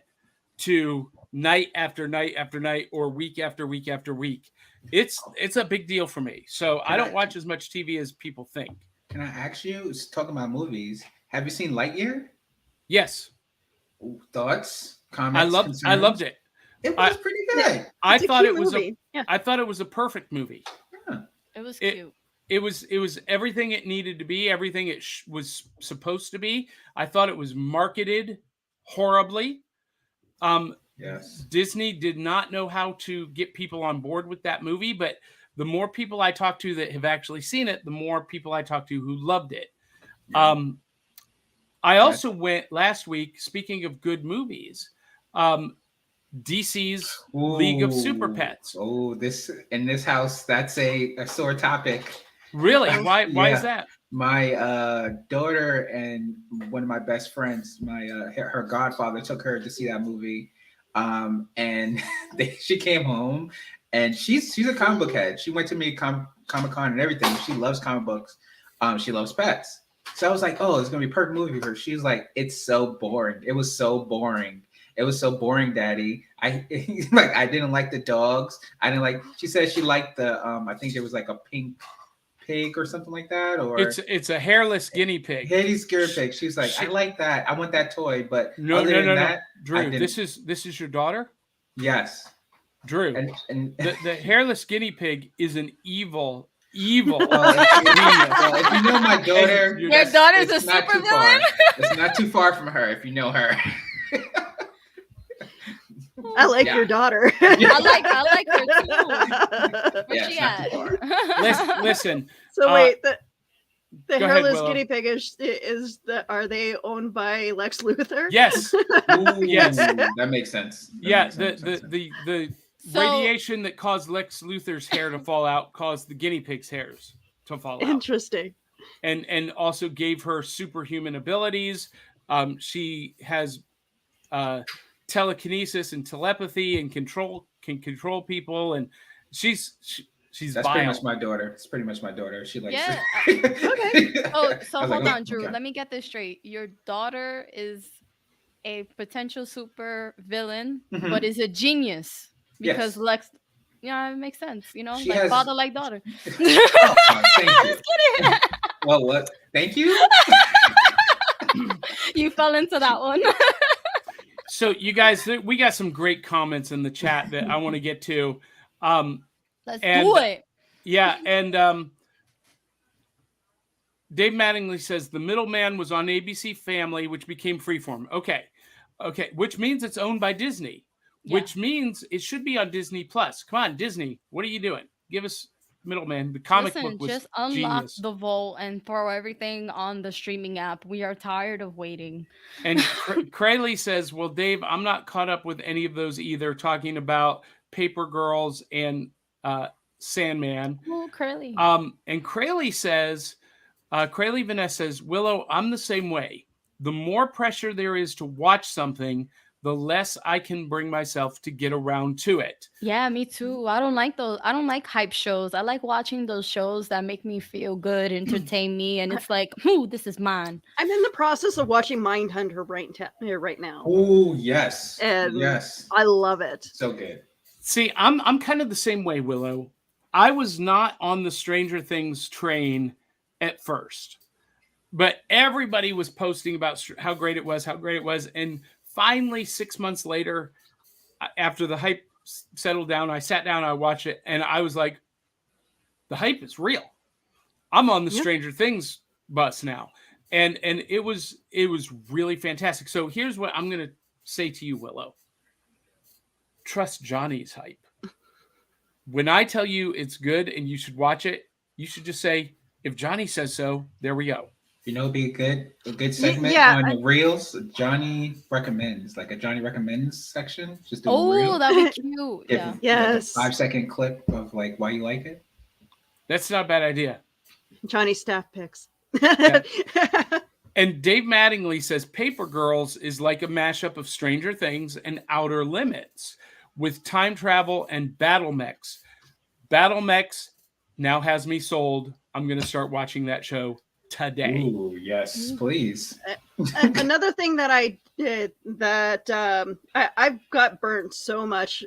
to night after night after night, or week after week after week. It's a big deal for me. So I don't watch as much TV as people think. Can I ask you, talking about movies, have you seen Lightyear? Yes, Thoughts? Comments? I loved it. It was pretty good. I It's a thought cute it was movie. Yeah. I thought it was a perfect movie. It was It- cute. It was everything it needed to be, everything it was supposed to be. I thought it was marketed horribly. Yes. Disney did not know how to get people on board with that movie, but the more people I talk to that have actually seen it, the more people I talk to who loved it. Yeah. I also went last week, speaking of good movies, DC's League of Super Pets. Oh, in this house, that's a sore topic. Really? Why Yeah. is that? My daughter and one of my best friends, her godfather, took her to see that movie, and she came home, and she's a comic book head. She went to me Comic-Con and everything. She loves comic books. She loves pets. So I was like, oh, it's gonna be a perfect movie for her. She's like, it's so boring. It was so boring. It was so boring, Daddy. I didn't like the dogs. I didn't like. She said she liked the I think there was like a pink pig or something like that, or It's a hairless guinea pig. Haiti scared pig. She's like, I like that. I want that toy, but No. that, Drew, I didn't. this is your daughter? Yes. Drew. And The hairless guinea pig is an evil. well, if you know my daughter, Your daughter's a it's not super too far. villain? It's not too far from her if you know her. I like Yeah. your daughter. I like her too. Where's Yeah, she it's not at? too far. Listen, So wait, the go ahead, hairless Willow. guinea pig are they owned by Lex Luthor? yes, Ooh, Yes. that makes sense. That yeah. makes The sense. the So- radiation that caused Lex Luthor's hair to fall out caused the guinea pig's hairs to fall out, Interesting. and also gave her superhuman abilities. She has telekinesis and telepathy and can control people, and she's That's vile. pretty much my daughter. It's pretty much my daughter. She likes Yeah. it. Oh, so I was hold like, on, Drew. okay. Let me get this straight. Your daughter is a potential super villain, Mhm. but is a genius because Yes. Lex. Yeah, it makes sense. You know, She like has- father, like daughter. Oh, thank you. Just kidding. Well, what? Thank you. You fell into that one. So you guys, we got some great comments in the chat that I want to get to. Let's And- do it. Yeah, and Dave Mattingly says the Middleman was on ABC Family, which became Freeform. Okay, which means it's owned by Disney, which means it should be on Disney Plus. Come on, Disney, what are you doing? Give us Middleman. The comic book was just unlock genius. the vault and throw everything on the streaming app. We are tired of waiting. And Crayley says, well, Dave, I'm not caught up with any of those either, talking about Paper Girls and Sandman. Oh, Crayley. And Crayley says, Crayley Vanessa says, Willow, I'm the same way. The more pressure there is to watch something, the less I can bring myself to get around to it. Yeah, me too. I don't like those. I don't like hype shows. I like watching those shows that make me feel good, entertain me, and it's like, ooh, this is mine. I'm in the process of watching Mindhunter right now. Oh, yes. And yes. I love it. So good. See, I'm kind of the same way, Willow. I was not on the Stranger Things train at first, but everybody was posting about how great it was. And finally, 6 months later, after the hype settled down, I sat down, I watched it, and I was like, the hype is real. I'm on the Stranger Things bus now. And it was really fantastic. So here's what I'm going to say to you, Willow. Trust Johnny's hype. When I tell you it's good and you should watch it, you should just say, if Johnny says so, there we go. You know, it'd be a good segment on the reels. Johnny recommends, like a Johnny recommends section. Just do a reel. That'd be cute. Yeah. Yes. 5-second clip of like why you like it. That's not a bad idea. Johnny staff picks. Yeah. And Dave Mattingly says Paper Girls is like a mashup of Stranger Things and Outer Limits with time travel and battle mechs. Battle mechs now has me sold. I'm going to start watching that show today. Ooh, yes, please. Another thing that I did that I've got burnt so much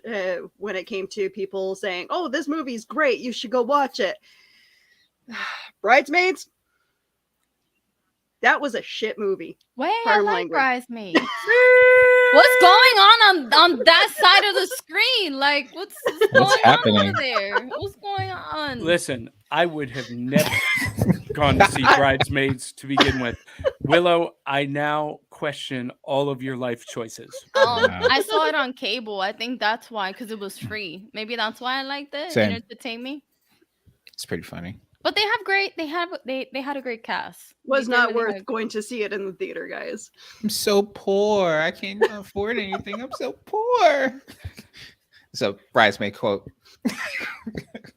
when it came to people saying, oh, this movie's great, you should go watch it. Bridesmaids? That was a shit movie. Wait, Pardon I like language. Bridesmaids. What's going on that side of the screen? Like, what's going happening? on over there? What's going on? Listen, I would have never gone to see Bridesmaids to begin with. Willow, I now question all of your life choices. I saw it on cable. I think that's why, because it was free. Maybe that's why I liked it. Same. It entertained me. It's pretty funny. But they had a great cast. Was They not really worth had- going to see it in the theater, guys. I'm so poor. I can't afford anything. I'm so poor. So, bridesmaid quote.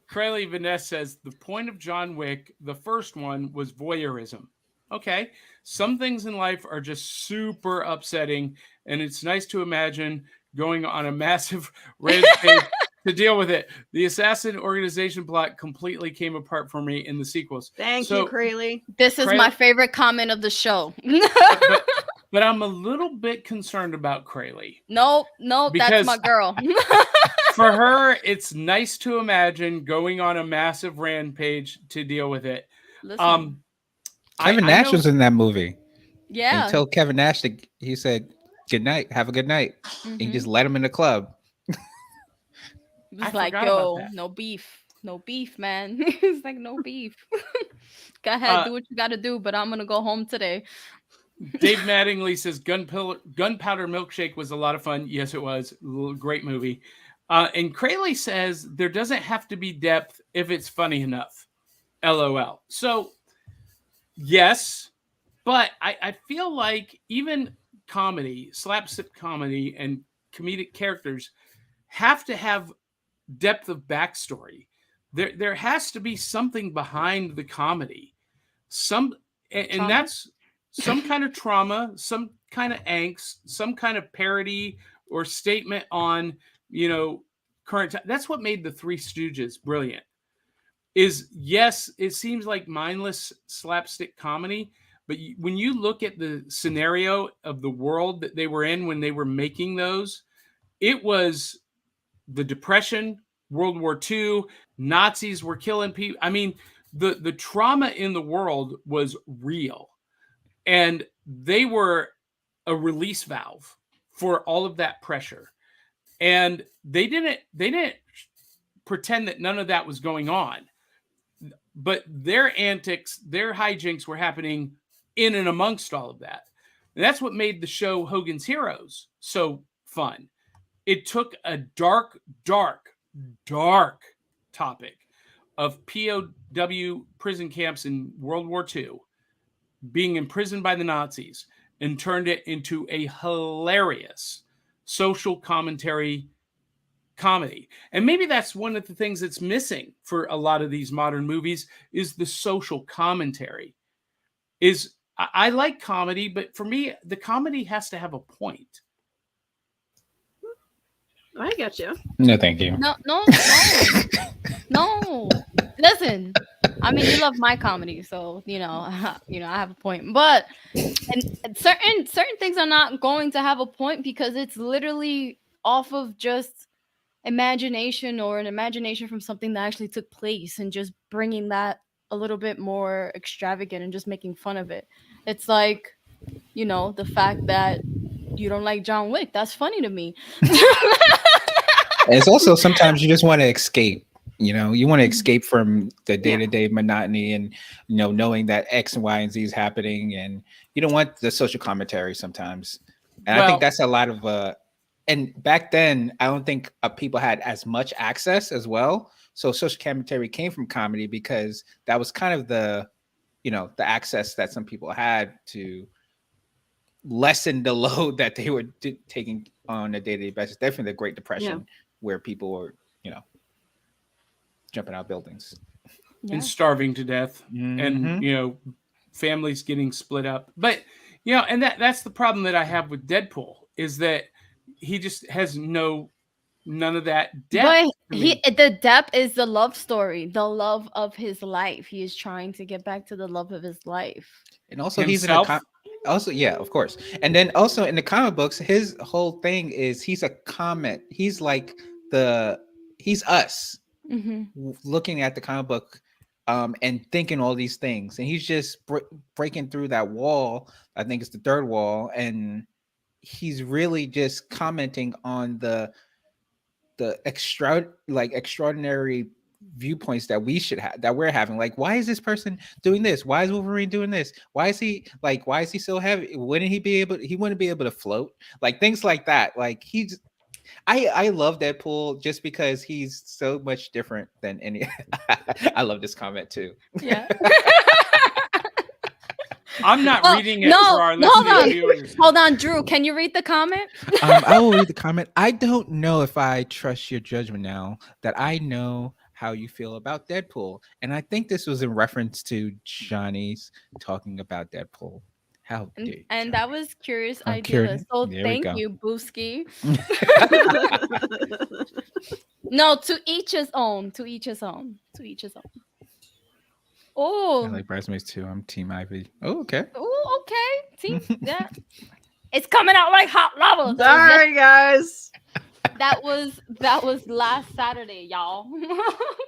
Crayley Vanessa says the point of John Wick, the first one, was voyeurism. Okay. Some things in life are just super upsetting, and it's nice to imagine going on a massive rampage to deal with it. The assassin organization plot completely came apart for me in the sequels. Thank you, Crayley. This is my favorite comment of the show. But I'm a little bit concerned about Crayley. Nope, that's my girl. For her, it's nice to imagine going on a massive rampage to deal with it. Listen, Kevin Nash was in that movie. yeah. He told Kevin Nash that he said, "Good night, have a good night." And he just let him in the club. It's I like, forgot yo, about that. no beef, man. It's like, no beef. Go ahead, do what you got to do, but I'm gonna go home today. Dave Mattingly says Gunpowder Milkshake was a lot of fun. Yes, it was. Great movie. And Crayley says there doesn't have to be depth if it's funny enough. LOL. So, yes, but I feel like even comedy, slapstick comedy, and comedic characters have to have depth of backstory. There has to be something behind the comedy. And that's some kind of trauma, some kind of angst, some kind of parody or statement on, current time. That's what made the Three Stooges brilliant. Yes, it seems like mindless slapstick comedy, but when you look at the scenario of the world that they were in when they were making those, it was the Depression, World War II, Nazis were killing people. I mean, the trauma in the world was real. And they were a release valve for all of that pressure. And they didn't pretend that none of that was going on. but their antics, their hijinks were happening in and amongst all of that. And that's what made the show Hogan's Heroes so fun. It took a dark topic of POW prison camps in World War II, being imprisoned by the Nazis, and turned it into a hilarious social commentary comedy. And maybe that's one of the things that's missing for a lot of these modern movies is the social commentary. I like comedy, but for me, the comedy has to have a point. I get you. No, thank you. No. Listen, I mean, you love my comedy, so I have a point. But and certain things are not going to have a point because it's literally off of just imagination or an imagination from something that actually took place, and just bringing that a little bit more extravagant and just making fun of it. It's like, the fact that you don't like John Wick. That's funny to me. It's also sometimes you just want to escape. You want to escape from the day-to-day monotony and knowing that X and Y and Z is happening, and you don't want the social commentary sometimes. And I think that's a lot of and back then I don't think people had as much access as well. So social commentary came from comedy because that was kind of the the access that some people had to lessen the load that they were taking on a day-to-day basis. Definitely the Great Depression, where people were jumping out buildings and starving to death, and families getting split up. But and that's the problem that I have with Deadpool, is that he just has none of that depth. But the depth is the love story, the love of his life. He is trying to get back to the love of his life. And also Himself? of course. And then also in the comic books, his whole thing is he's a comment. He's like he's us. Looking at the comic book and thinking all these things, and he's just breaking through that wall. I think it's the third wall, and he's really just commenting on the extraordinary viewpoints that we should have, that we're having. Like, why is this person doing this? Why is Wolverine doing this? Why is he so heavy? Wouldn't he wouldn't be able to float? Like things like that. Like I love Deadpool just because he's so much different than any. I love this comment too. Yeah. I'm not reading it for our listening viewers. Hold on, Drew. Can you read the comment? I will read the comment. I don't know if I trust your judgment now that I know how you feel about Deadpool. And I think this was in reference to Johnny's talking about Deadpool. How dare you, and that was Curious I'm Idea. curious. So There we thank go. you, Booski. No, to each his own. To each his own. To each his own. I Oh. like Bridesmaids too. I'm Team Ivy. Oh, okay. Oh, okay. See that? It's coming out like hot lava. So Sorry, guys. that was last Saturday, y'all.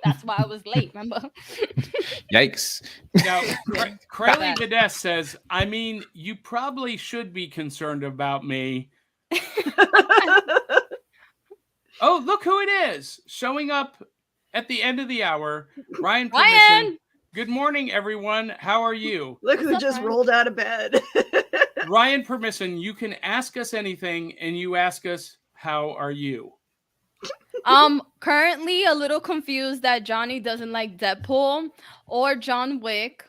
That's why I was late. Remember? Yikes. Now, Crowley Videsse says, I mean, you probably should be concerned about me. Oh, look who it is. Showing up at the end of the hour. Ryan Permission. Good morning, everyone. How are you? Look who just rolled out of bed. Ryan Permission, you can ask us anything, and you ask us, how are you? Currently a little confused that Johnny doesn't like Deadpool or John Wick.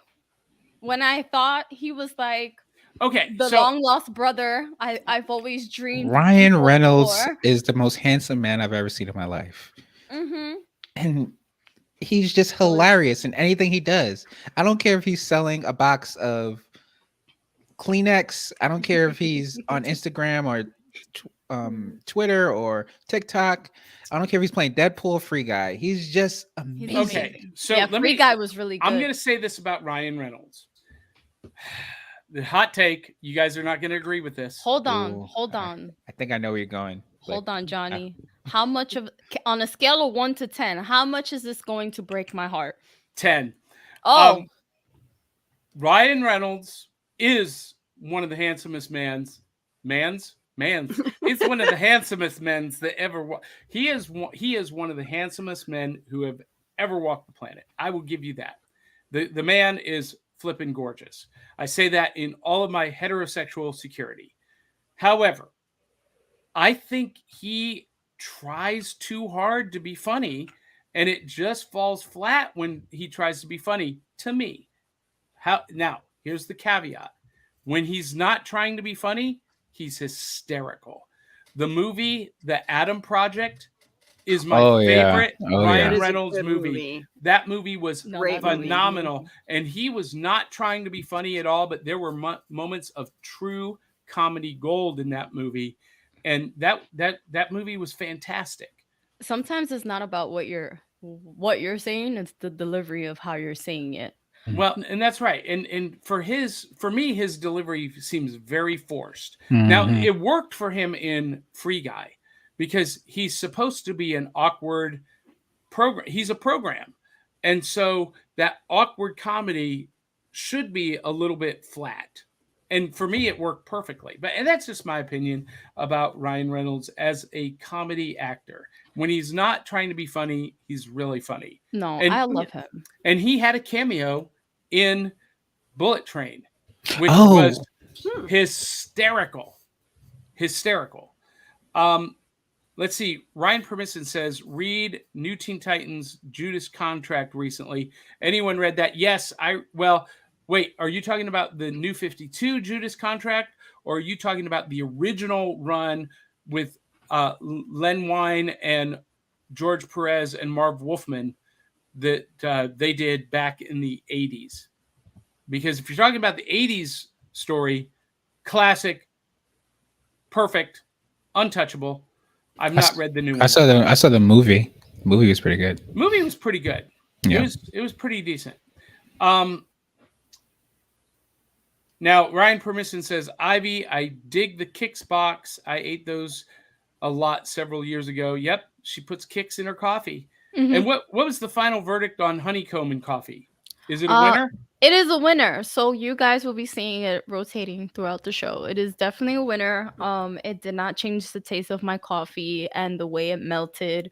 When I thought he was like the long lost brother I've always dreamed. Ryan Reynolds before. is the most handsome man I've ever seen in my life. Mm-hmm. And he's just hilarious in anything he does. I don't care if he's selling a box of Kleenex. I don't care if he's on Instagram or Twitter or TikTok. I don't care if he's playing Deadpool, Free Guy. He's just amazing. Okay, so yeah, Free Guy was really good. I'm going to say this about Ryan Reynolds. The hot take, you guys are not going to agree with this. Hold on. I think I know where you're going. Hold on, Johnny. How much on a scale of 1 to 10, how much is this going to break my heart? 10. Oh. Ryan Reynolds is one of the handsomest mans. He's one of the handsomest men that ever he is one of the handsomest men who have ever walked the planet. I will give you that. The man is flippin' gorgeous. I say that in all of my heterosexual security. However, I think he tries too hard to be funny, and it just falls flat when he tries to be funny to me. Now, here's the caveat. When he's not trying to be funny, he's hysterical. The movie The Adam Project is my favorite Ryan Reynolds movie. That movie was phenomenal, and he was not trying to be funny at all, but there were moments of true comedy gold in that movie, and that movie was fantastic. Sometimes it's not about what you're saying, it's the delivery of how you're saying it. Well, and that's right. And for me, his delivery seems very forced. Now, it worked for him in Free Guy because he's supposed to be an awkward program. He's a program. And so that awkward comedy should be a little bit flat. And for me, it worked perfectly. And that's just my opinion about Ryan Reynolds as a comedy actor. When he's not trying to be funny, he's really funny. No, I love him. And he had a cameo in Bullet Train, which was hysterical. Let's see. Ryan Permisson says, read New Teen Titans Judas Contract recently. Anyone read that? Yes. Wait, are you talking about the New 52 Judas Contract, or are you talking about the original run with Len Wein and George Perez and Marv Wolfman that they did back in the 80s? Because if you're talking about the 80s story, classic, perfect, untouchable. I've not read the new one. I saw the movie. The movie was pretty good. Movie was pretty good. Yeah. It was pretty decent. Now, Ryan Permisson says, Ivy, I dig the Kix box. I ate those a lot several years ago. Yep, she puts Kix in her coffee. Mm-hmm. And what was the final verdict on honeycomb and coffee? Is it a winner? It is a winner. So you guys will be seeing it rotating throughout the show. It is definitely a winner. It did not change the taste of my coffee, and the way it melted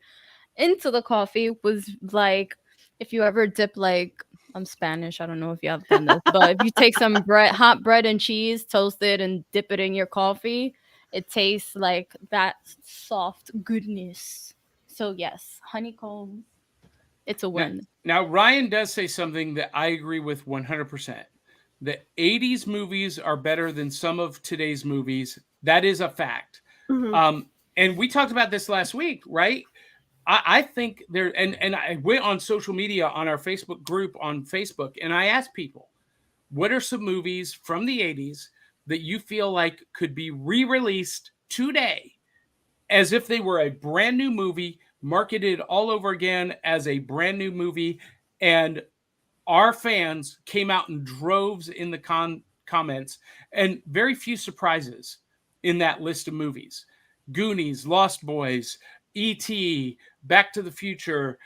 into the coffee was like, if you ever dip, like, I'm Spanish, I don't know if you have done this, but if you take some hot bread and cheese, toast it, and dip it in your coffee, it tastes like that soft goodness. So yes, honeycomb, it's a win. Now, Ryan does say something that I agree with 100%. The 80s movies are better than some of today's movies. That is a fact. Mm-hmm. And we talked about this last week, right? I think there, and I went on social media on our Facebook group on Facebook, and I asked people, what are some movies from the 80s that you feel like could be re-released today as if they were a brand new movie, marketed all over again as a brand new movie, and our fans came out in droves in the comments, and very few surprises in that list of movies. Goonies, Lost Boys, E.T., Back to the Future,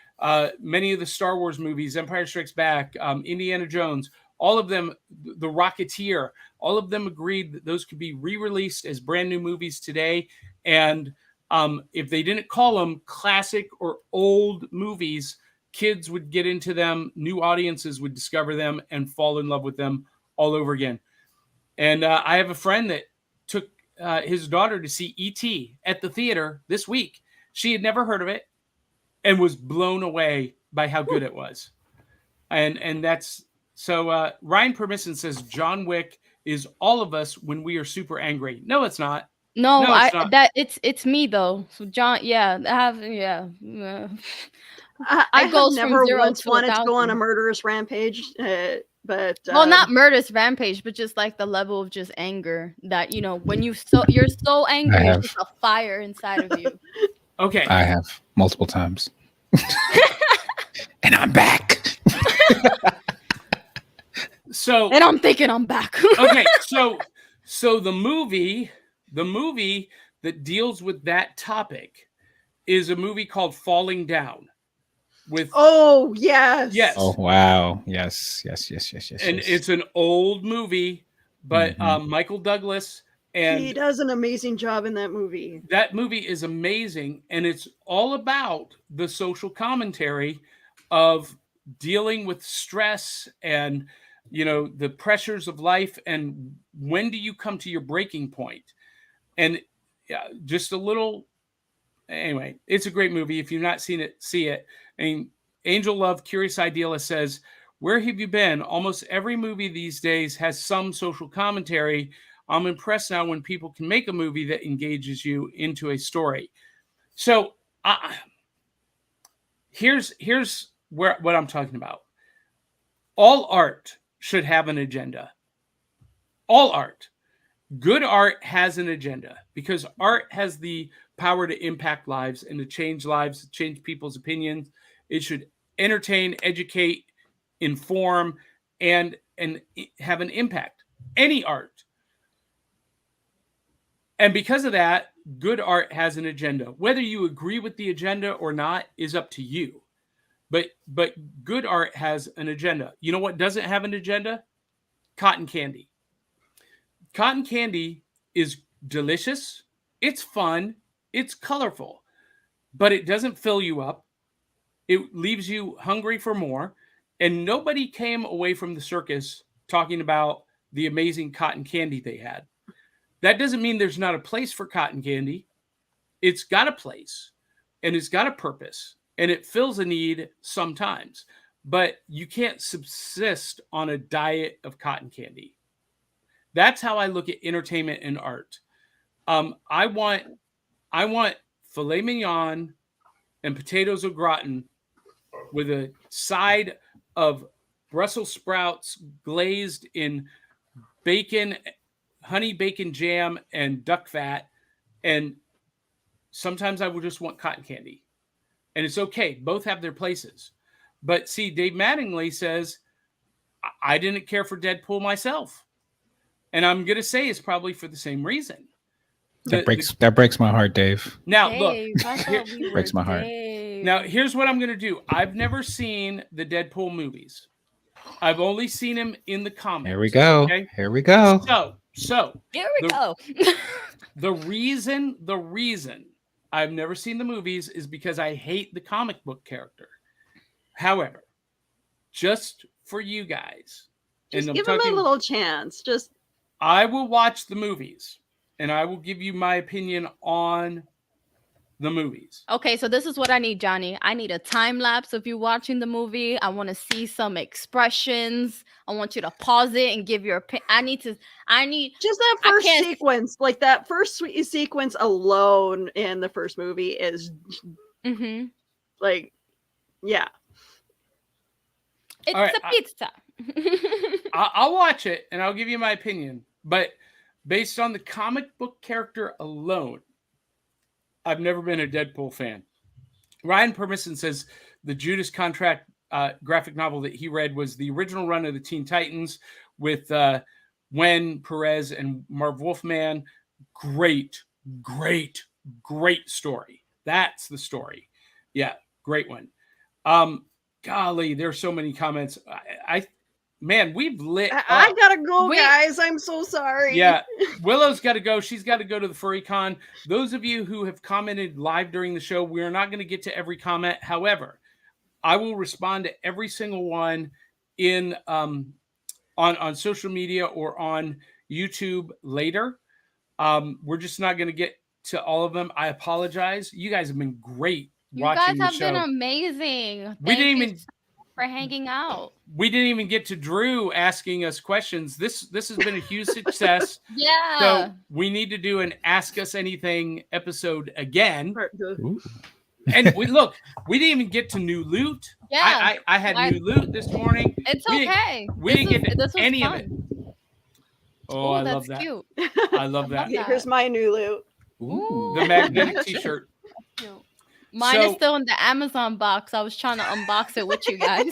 many of the Star Wars movies, Empire Strikes Back, Indiana Jones, all of them, The Rocketeer, all of them agreed that those could be re-released as brand new movies today. And if they didn't call them classic or old movies, kids would get into them, new audiences would discover them and fall in love with them all over again. And I have a friend that took his daughter to see E.T. at the theater this week. She had never heard of it and was blown away by how good it was. And that's so Ryan Permisson says John Wick is all of us when we are super angry. No, it's not. No, it's not. It's me though. So John, I have never once wanted to go on a murderous rampage, but not murderous rampage, but just like the level of just anger that, you know, when you're so angry, it's just a fire inside of you. Okay. I have multiple times. And I'm back. And I'm thinking I'm back. Okay, so the movie that deals with that topic is a movie called Falling Down. Oh yes. Oh wow. Yes. And it's an old movie, but Michael Douglas, and he does an amazing job in that movie. That movie is amazing, and it's all about the social commentary of dealing with stress and, the pressures of life. And when do you come to your breaking point? And just a little, anyway, it's a great movie. If you've not seen it, see it. I mean, Angel Love, Curious Idealist says, where have you been? Almost every movie these days has some social commentary. I'm impressed now when people can make a movie that engages you into a story. So here's what I'm talking about. All art should have an agenda. All art. Good art has an agenda because art has the power to impact lives and to change lives, change people's opinions. It should entertain, educate, inform, and have an impact. Any art. And because of that, good art has an agenda. Whether you agree with the agenda or not is up to you. But good art has an agenda. You know what doesn't have an agenda? Cotton candy. Cotton candy is delicious. It's fun. It's colorful. But it doesn't fill you up. It leaves you hungry for more. And nobody came away from the circus talking about the amazing cotton candy they had. That doesn't mean there's not a place for cotton candy. It's got a place. And it's got a purpose. And it fills a need sometimes, but you can't subsist on a diet of cotton candy. That's how I look at entertainment and art. I want filet mignon and potatoes au gratin with a side of Brussels sprouts glazed in bacon, honey bacon jam, and duck fat. And sometimes I would just want cotton candy. And it's okay. Both have their places. But see, Dave Mattingly says, I didn't care for Deadpool myself. And I'm going to say it's probably for the same reason. That breaks my heart, Dave. Now, Dave, look. Breaks my heart. Now, here's what I'm going to do. I've never seen the Deadpool movies. I've only seen him in the comics. Here we go. Okay? Here we go. So. Here we go. The reason I've never seen the movies is because I hate the comic book character. However, just for you guys, just give him a little chance. I will watch the movies and I will give you my opinion on the movies. Okay, so this is what I need, Johnny. I need a time lapse of you watching the movie. I want to see some expressions. I want you to pause it and give your opinion. I need just that first sequence. Like that first sequence alone in the first movie is like, yeah. It's a pizza. I'll watch it and I'll give you my opinion. But based on the comic book character alone, I've never been a Deadpool fan. Ryan Permisson says the Judas Contract graphic novel that he read was the original run of the Teen Titans with Wen, Perez, and Marv Wolfman. Great story. That's the story. Yeah, great one. Golly, there's so many comments. Man, we've lit up. I gotta go, guys. I'm so sorry. Yeah, Willow's got to go. She's got to go to the Furry Con. Those of you who have commented live during the show, we are not going to get to every comment. However, I will respond to every single one in on social media or on YouTube later. We're just not going to get to all of them. I apologize. You guys have been great watching the show. You guys have been amazing. We didn't even for hanging out. We didn't even get to Drew asking us questions. This has been a huge success. Yeah. So we need to do an Ask Us Anything episode again. Ooh. And we didn't even get to new loot. Yeah. I had new loot this morning. It's okay. We didn't get to any fun. of it. Oh, I love that. Cute. I love that. Here's my new loot. Ooh. The magnetic t-shirt. Mine is still in the Amazon box. I was trying to unbox it with you guys.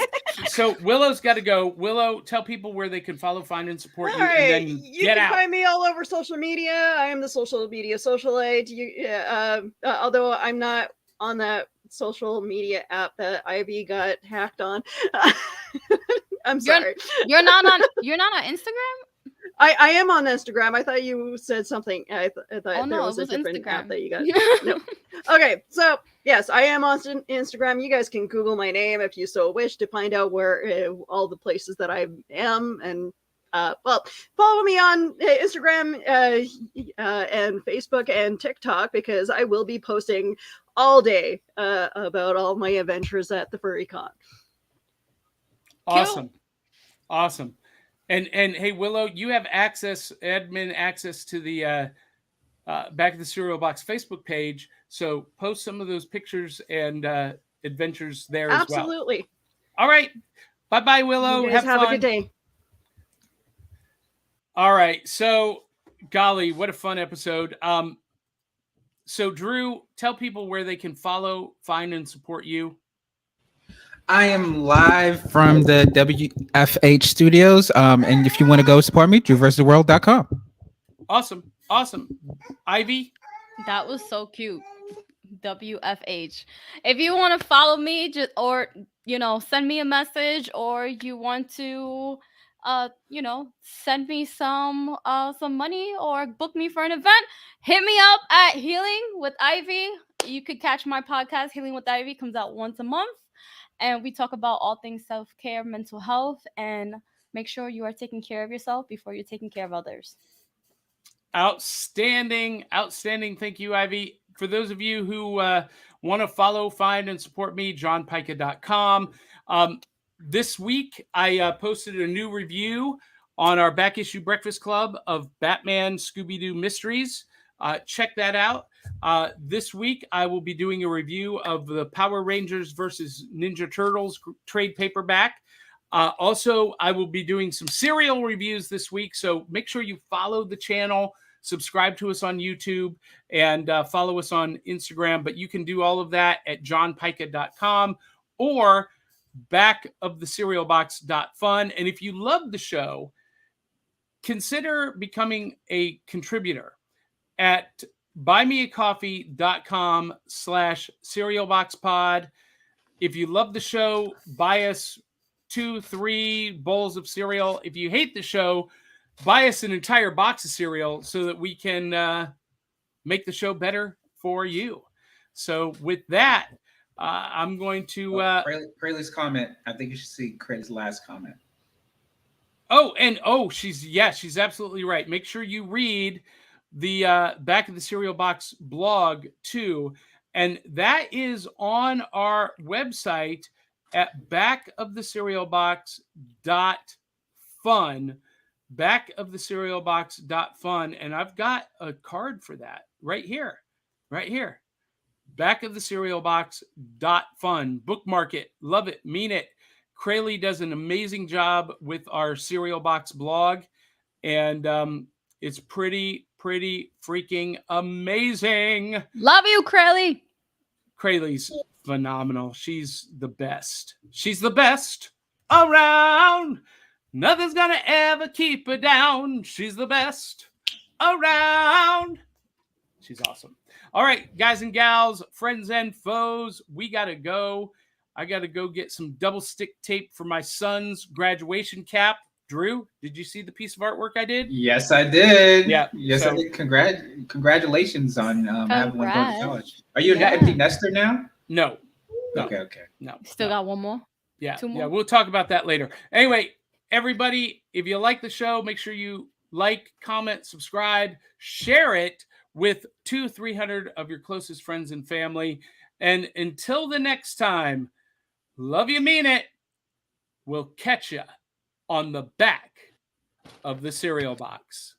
So Willow's got to go. Willow, tell people where they can follow, find, and support you. Right. And then you can find me all over social media. I am the social media socialite. Although I'm not on that social media app that Ivy got hacked on. I'm sorry. You're not on Instagram? I am on Instagram. I thought you said something. I thought there was a different Instagram. app that you got. No. Okay, so Yes, I am on Instagram. You guys can Google my name if you so wish to find out where all the places that I am. And well, follow me on Instagram and Facebook and TikTok, because I will be posting all day about all my adventures at the Furry Con. Awesome. Awesome. And hey, Willow, you have admin access to the Back of the Cereal Box Facebook page. So post some of those pictures and adventures there as well. Absolutely. All right. Bye-bye, Willow. You guys have fun. a good day. All right. So, golly, what a fun episode. So, Drew, tell people where they can follow, find, and support you. I am live from the WFH studios. And if you want to go support me, drewversustheworld.com. Awesome. Awesome. Ivy? That was so cute. WFH. If you want to follow me, or send me a message, or you want to send me some money or book me for an event, hit me up at Healing with Ivy. You could catch my podcast, Healing with Ivy, comes out once a month, and we talk about all things self-care, mental health, and make sure you are taking care of yourself before you're taking care of others. Outstanding. Thank you, Ivy. For those of you who want to follow, find, and support me, johnpyka.com. This week, I posted a new review on our Back Issue Breakfast Club of Batman Scooby-Doo Mysteries. Check that out. This week, I will be doing a review of the Power Rangers versus Ninja Turtles trade paperback. Also, I will be doing some cereal reviews this week, so make sure you follow the channel, subscribe to us on YouTube, and follow us on Instagram. But you can do all of that at johnpyka.com or backofthecerealbox.fun. And if you love the show, consider becoming a contributor at buymeacoffee.com/cerealboxpod. If you love the show, buy us 2-3 bowls of cereal. If you hate the show, buy us an entire box of cereal so that we can make the show better for you. So with that, I'm going to Crayley's comment. I think you should see Crayley's last comment. She's absolutely right. Make sure you read the Back of the Cereal Box blog too, and that is on our website at backofthecerealbox.fun. Backofthecerealbox.fun, and I've got a card for that right here. Backofthecerealbox.fun. Bookmark it. Love it. Mean it. Crayley does an amazing job with our Cereal Box blog, and it's pretty freaking amazing. Love you, Crayley. Crayley's phenomenal. She's the best. She's the best around. Nothing's gonna ever keep her down. She's the best around. She's awesome. All right, guys and gals, friends and foes, we gotta go. I gotta go get some double stick tape for my son's graduation cap. Drew, did you see the piece of artwork I did? Yes, I did. Yeah. Yes, I did. Congratulations on having one go to college. Are you an empty nester now? No. Okay. No. Still got one more? Yeah. 2 more? Yeah, we'll talk about that later. Anyway, everybody, if you like the show, make sure you like, comment, subscribe, share it with 200-300 of your closest friends and family. And until the next time, love you, mean it. We'll catch you on the back of the cereal box.